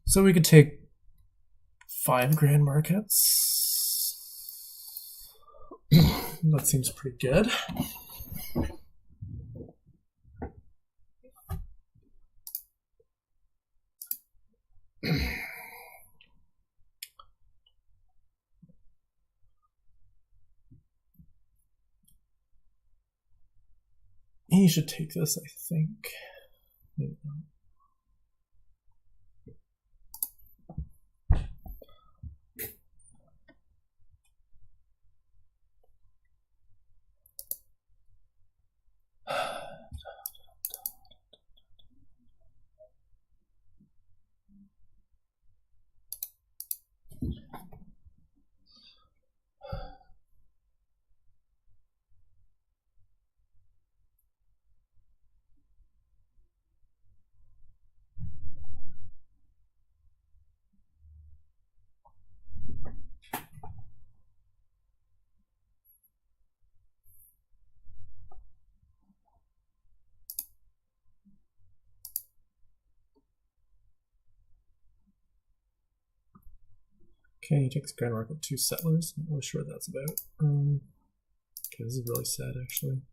So we could take 5 grand markets. That seems pretty good. He should take this, I think. Maybe not. Okay, he takes grand market 2 settlers. I'm not really sure what that's about. Okay, this is really sad, actually.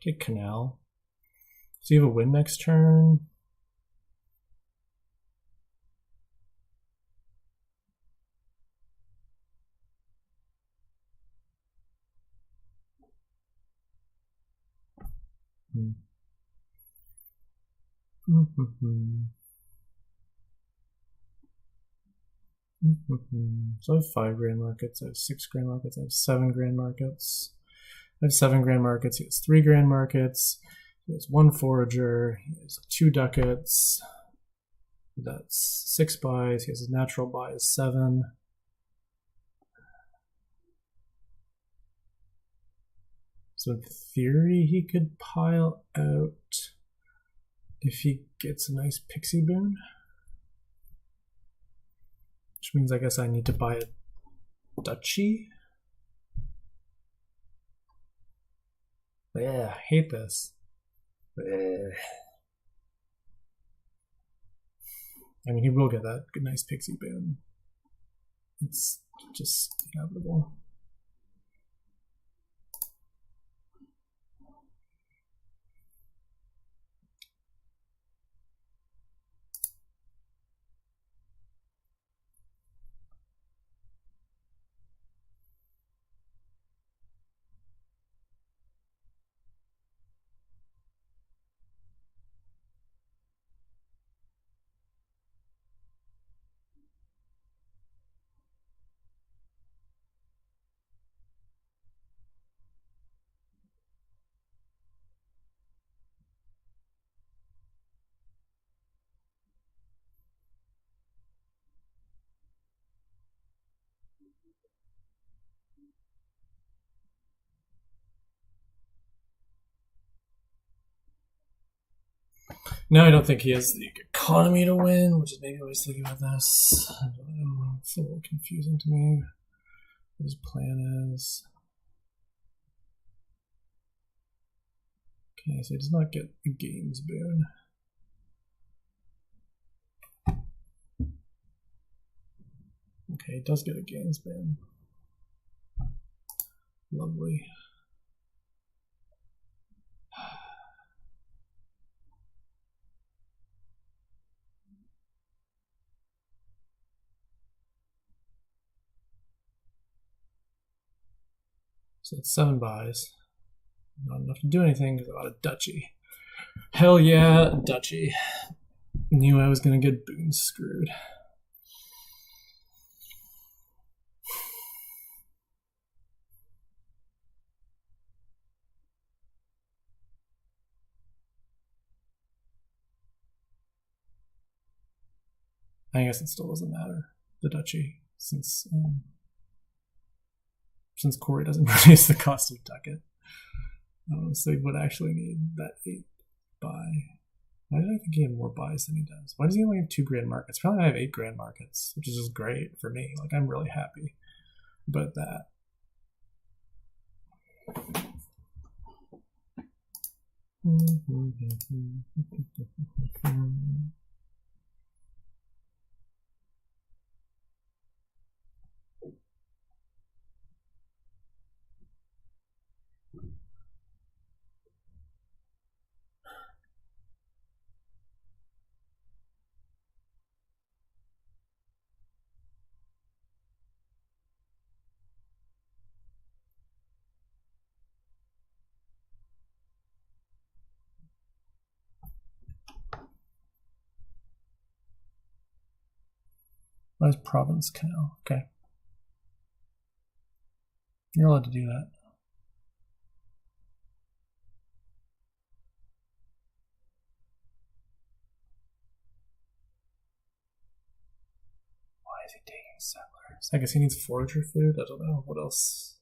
Take canal. So you have a win next turn. So I have 5 grand markets, I have 6 grand markets, I have 7 grand markets. I have 7 grand markets, he has 3 grand markets, he has 1 forager, he has 2 ducats, that's 6 buys, he has his natural buy is 7. So in theory he could pile out if he gets a nice pixie boon. Which means I guess I need to buy a duchy. Yeah, I hate this. I mean, he will get that nice pixie boon. It's just inevitable. No, I don't think he has the economy to win, which is maybe what I was thinking about this. I don't know. It's a little confusing to me what his plan is. Okay, so he does not get a games boon. Okay, he does get a games boon. Lovely. So it's 7 buys. Not enough to do anything because I got a duchy. Hell yeah, a duchy. Knew I was going to get boon screwed. I guess it still doesn't matter, the duchy, since Corey doesn't reduce the cost of ducat. So he would actually need that 8 buy. Why did I think he had more buys than he does? Why does he only have 2 grand markets? Probably I have 8 grand markets, which is just great for me. Like, I'm really happy about that. Where's Province Canal? Okay. You're allowed to do that. Why is he taking settlers? I guess he needs forager food. I don't know. What else?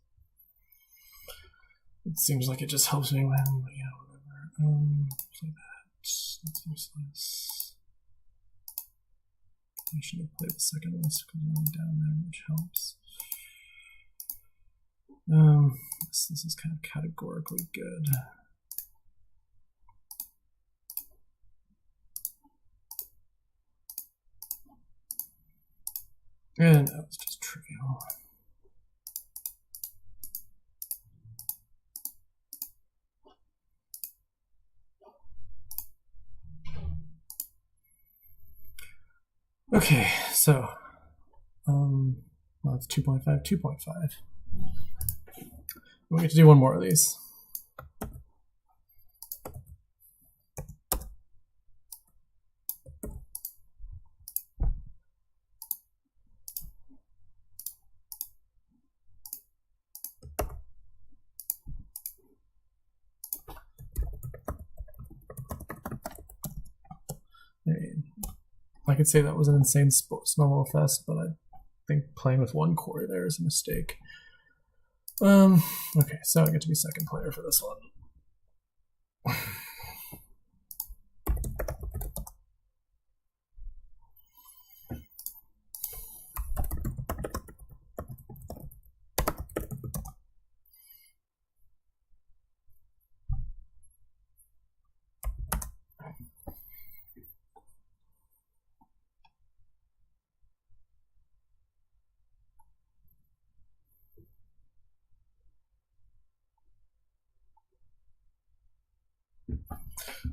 It seems like it just helps me win, but yeah, whatever. Play that. That's useless. I should have played the second list because I'm down there, which helps. This is kind of categorically good. And that was just trivial. Okay, so well, it's 2.5, 2.5. We get to do one more of these. I could say that was an insane snowball fest, but I think playing with 1 Corey there is a mistake. Okay, so I get to be second player for this one.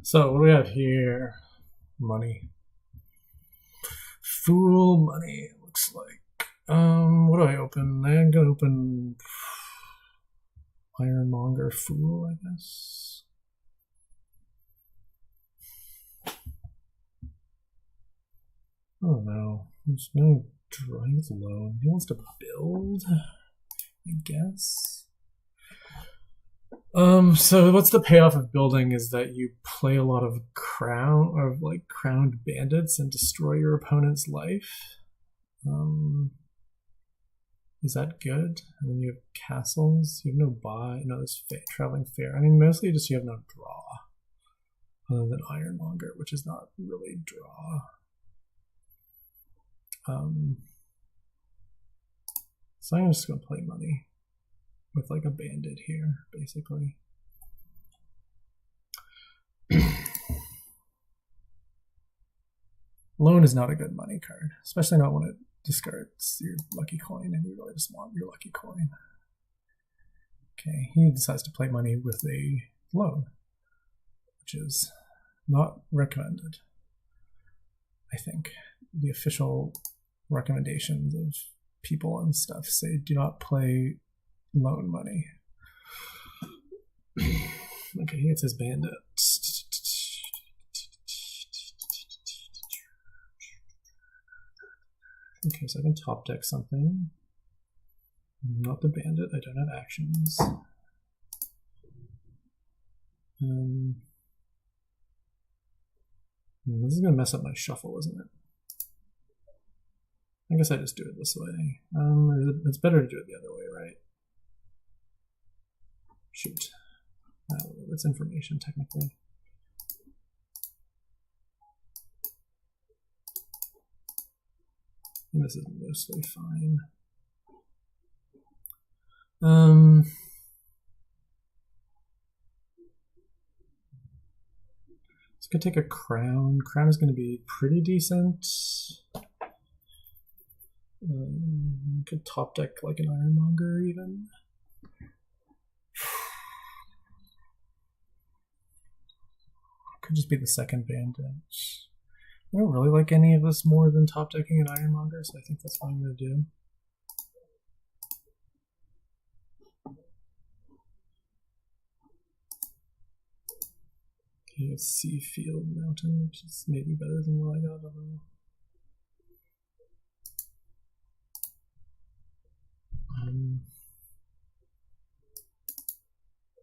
So what do we have here? Money. Fool money, it looks like. What do I open? I'm gonna open Ironmonger Fool, I guess. Oh no, there's no drive loan. He wants to build, I guess. So what's the payoff of building is that you play a lot of crowned bandits and destroy your opponent's life. Is that good? And then you have castles. You have no buy. No, there's traveling fair. I mean, mostly just you have no draw, other than Ironmonger, which is not really draw. So I'm just gonna play money with like a bandit here, basically. Loan is not a good money card, especially not when it discards your lucky coin and you really just want your lucky coin. Okay, he decides to play money with a loan, which is not recommended. I think the official recommendations of people and stuff say do not play loan money. Okay, he gets his bandit. Okay, so I can top deck something. Not the bandit, I don't have actions. This is gonna mess up my shuffle, isn't it? I guess I just do it this way. It's better to do it the other way, right? Shoot. It's information, technically. And this is mostly fine. It's gonna take a crown. Crown is gonna be pretty decent. Could top deck like an Ironmonger even. Could just be the second bandit. I don't really like any of this more than top decking an Ironmonger, so I think that's what I'm gonna do. Okay, it's Seafield Mountain, which is maybe better than what I got. I don't know.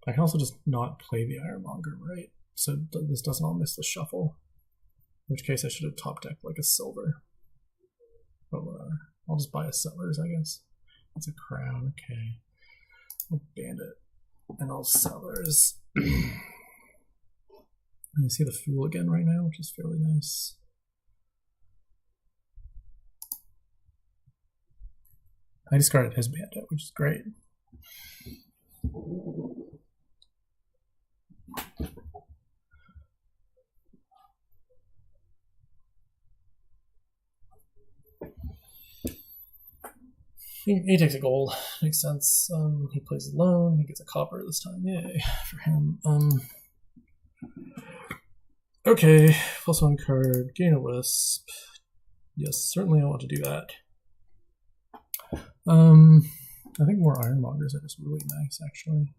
I can also just not play the Ironmonger, right? So this doesn't all miss the shuffle. In which case I should have top decked like a silver. But whatever. I'll just buy a settlers, I guess. That's a crown, okay. I'll bandit. And I'll settlers. And you see the fool again right now, which is fairly nice. I discarded his bandit, which is great. He takes a gold, makes sense. He plays alone, he gets a copper this time, yay for him. Okay, +1 card, gain a wisp. Yes, certainly I want to do that. I think more Ironmongers are just really nice, actually.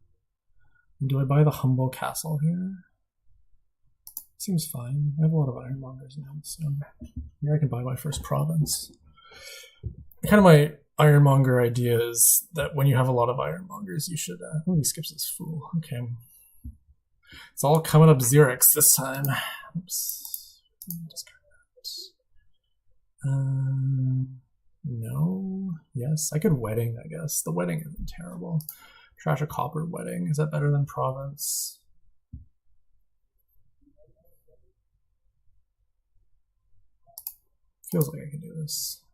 Do I buy the Humble Castle here? Seems fine. I have a lot of Ironmongers now, so here I can buy my first province. Kind of my Ironmonger idea is that when you have a lot of Ironmongers, you should. Oh, he skips his fool. Okay. It's all coming up Xerix this time. Oops. Discard that. No. Yes, I could wedding, I guess. The wedding isn't terrible. Trash a copper wedding. Is that better than province? Feels like I can do this.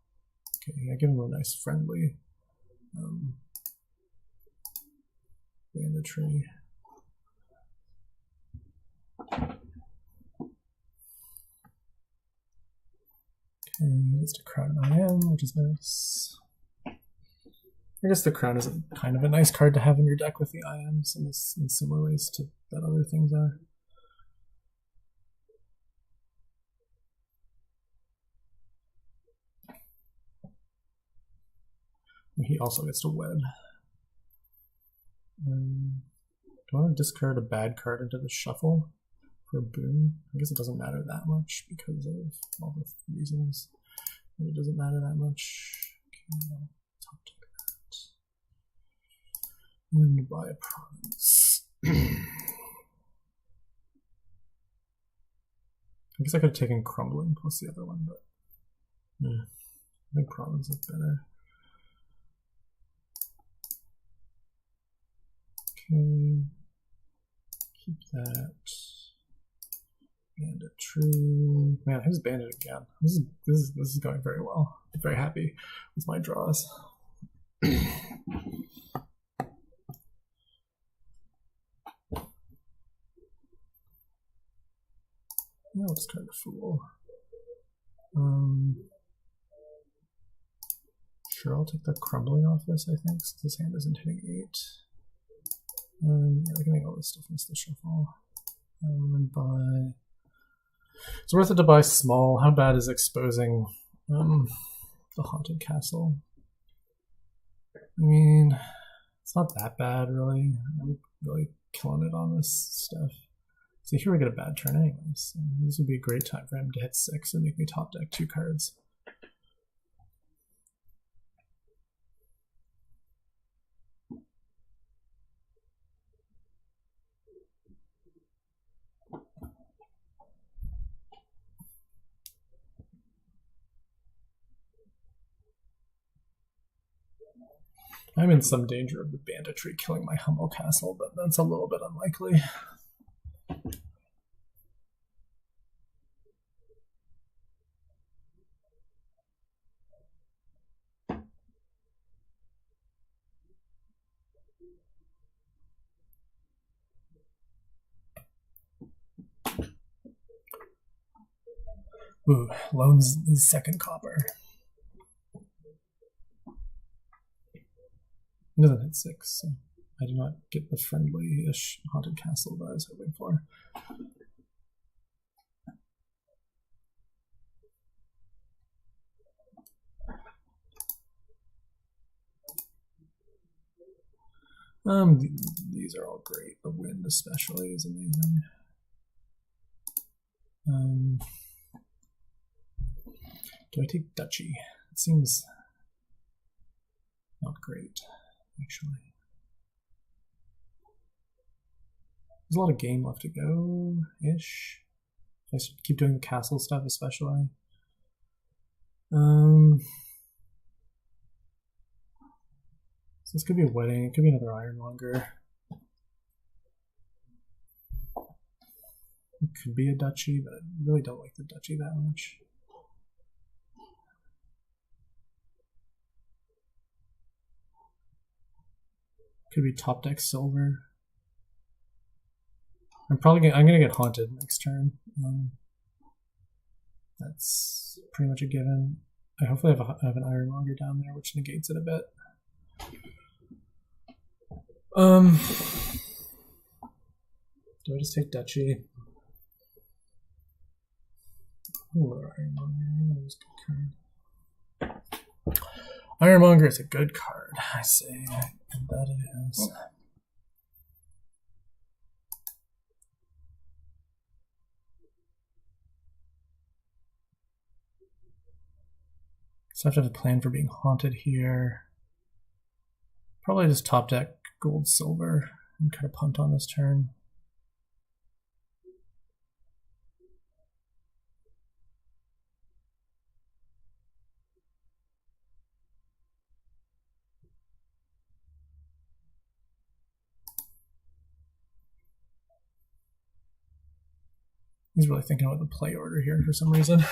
Okay, I give him a nice friendly banditry. Okay, it's to crown IM, which is nice. I guess the crown is kind of a nice card to have in your deck with the IMs in similar ways to that other things are. He also gets to wed. Do I want to discard a bad card into the shuffle for a boon? I guess it doesn't matter that much because of all the reasons. It doesn't matter that much. Okay, I'll top deck that. And buy a province. I guess I could have taken Crumbling plus the other one, but yeah, I think province is better. Okay, keep that. Bandit true. Man, who's bandit again? This is going very well. I'm very happy with my draws. Yeah, I'll discard the fool. Sure, I'll take the Crumbling off this, I think, since his hand isn't hitting 8. Yeah, we can make all this stuff into the shuffle. And buy. It's worth it to buy small. How bad is exposing the Haunted Castle? I mean, it's not that bad, really. I'm really killing it on this stuff. See, here we get a bad turn anyways. So this would be a great time for him to hit 6 and make me top deck 2 cards. I'm in some danger of the banditry killing my humble castle, but that's a little bit unlikely. Ooh, loans the second copper. He doesn't hit 6, so I do not get the friendly-ish Haunted Castle that I was hoping for. These are all great. The wind especially is amazing. Do I take Duchy? It seems not great, actually. There's a lot of game left to go-ish. If I keep doing the castle stuff especially. So this could be a wedding, it could be another Ironmonger. It could be a Duchy, but I really don't like the Duchy that much. Could be top deck silver. I'm gonna get haunted next turn. That's pretty much a given. I hopefully have an Ironmonger down there, which negates it a bit. Do I just take Duchy? Ooh, Ironmonger is a good card. Ironmonger is a good card, I say. And that it is. So I have to have a plan for being haunted here. Probably just top deck gold silver and kind of punt on this turn. He's really thinking about the play order here for some reason.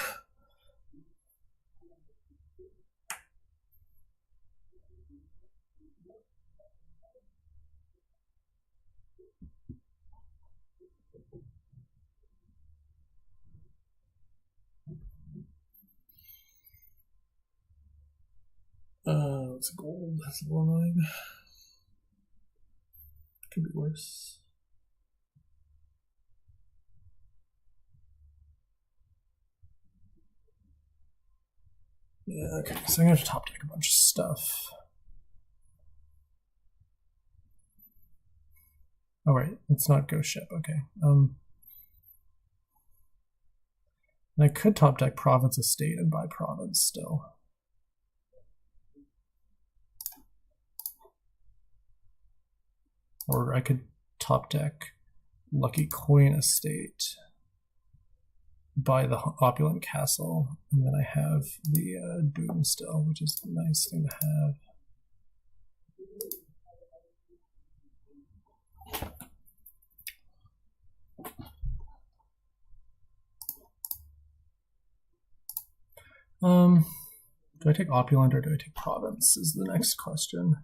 It's gold. That's a little annoying. Could be worse. Yeah, okay, so I'm gonna have to top deck a bunch of stuff. Oh, right. Let's not go ship. Okay. And I could top deck province estate and buy province still. Or I could top deck lucky coin estate, buy the opulent castle, and then I have the boom still, which is a nice thing to have. Do I take opulent or do I take province is the next question.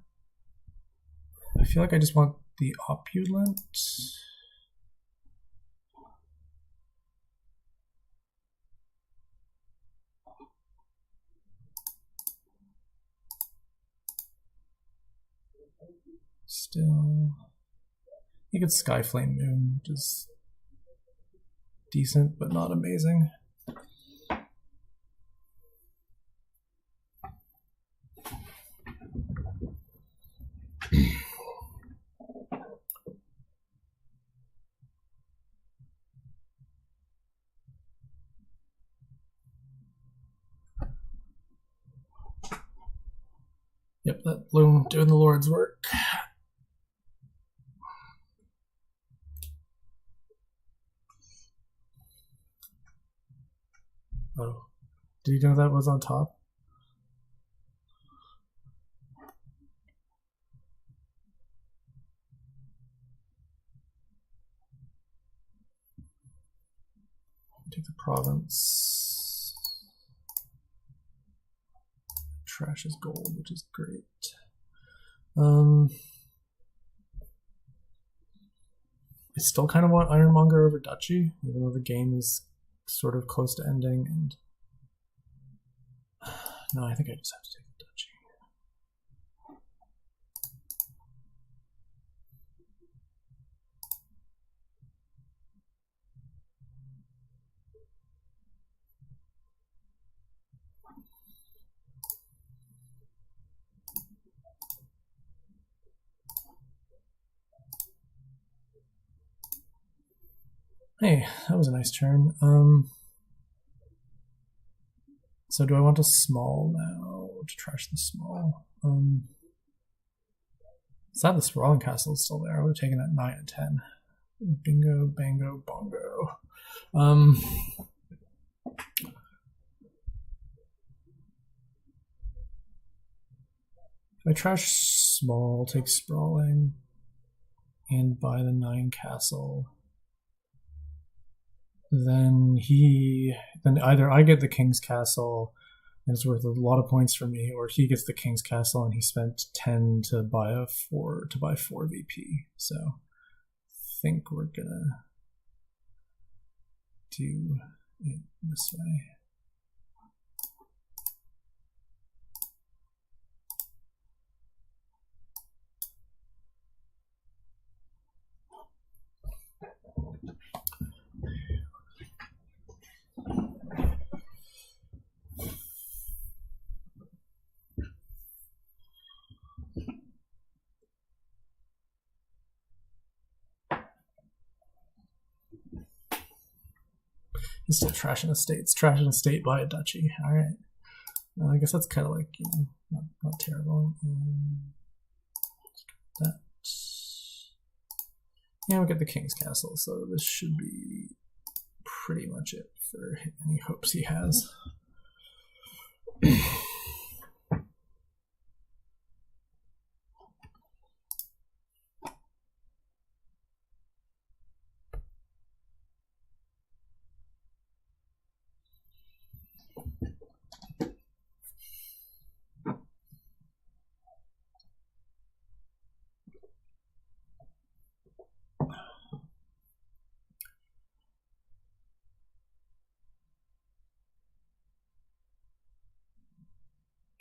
I feel like I just want the opulent. Still, you could Skyflame Moon, which is decent but not amazing. Yep, that bloom doing the Lord's work. Oh, did you know that was on top? Take the province. Trash is gold, which is great. I still kind of want Ironmonger over Duchy, even though the game is sort of close to ending. And no, I think I just have to take the Duchy. Hey, that was a nice turn. So do I want a small now to trash the small? Sad the sprawling castle is still there. I would have taken that 9 and 10. Bingo, bango, bongo. If I trash small, take sprawling, and buy the 9 castle, then either I get the king's castle and it's worth a lot of points for me, or he gets the king's castle and he spent 10 to buy 4 VP. So I think we're gonna do it this way. He's still trashing estates. Trash an estate by a duchy. All right. I guess that's kind of like, not terrible. That. Yeah, we get the king's castle, so this should be pretty much it for any hopes he has.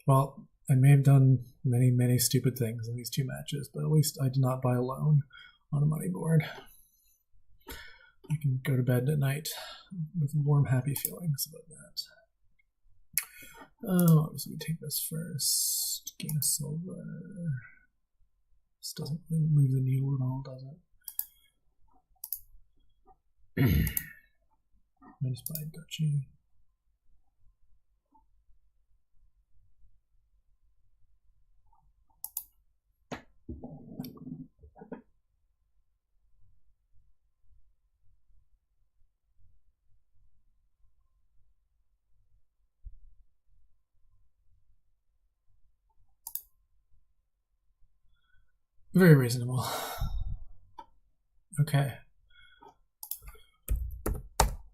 Well, I may have done many, many stupid things in these 2 matches, but at least I did not buy a loan on a money board. I can go to bed at night with warm, happy feelings about that. So we take this first. Gain a silver. This doesn't really move the needle at all, does it? I just buy duchy. Very reasonable. Okay.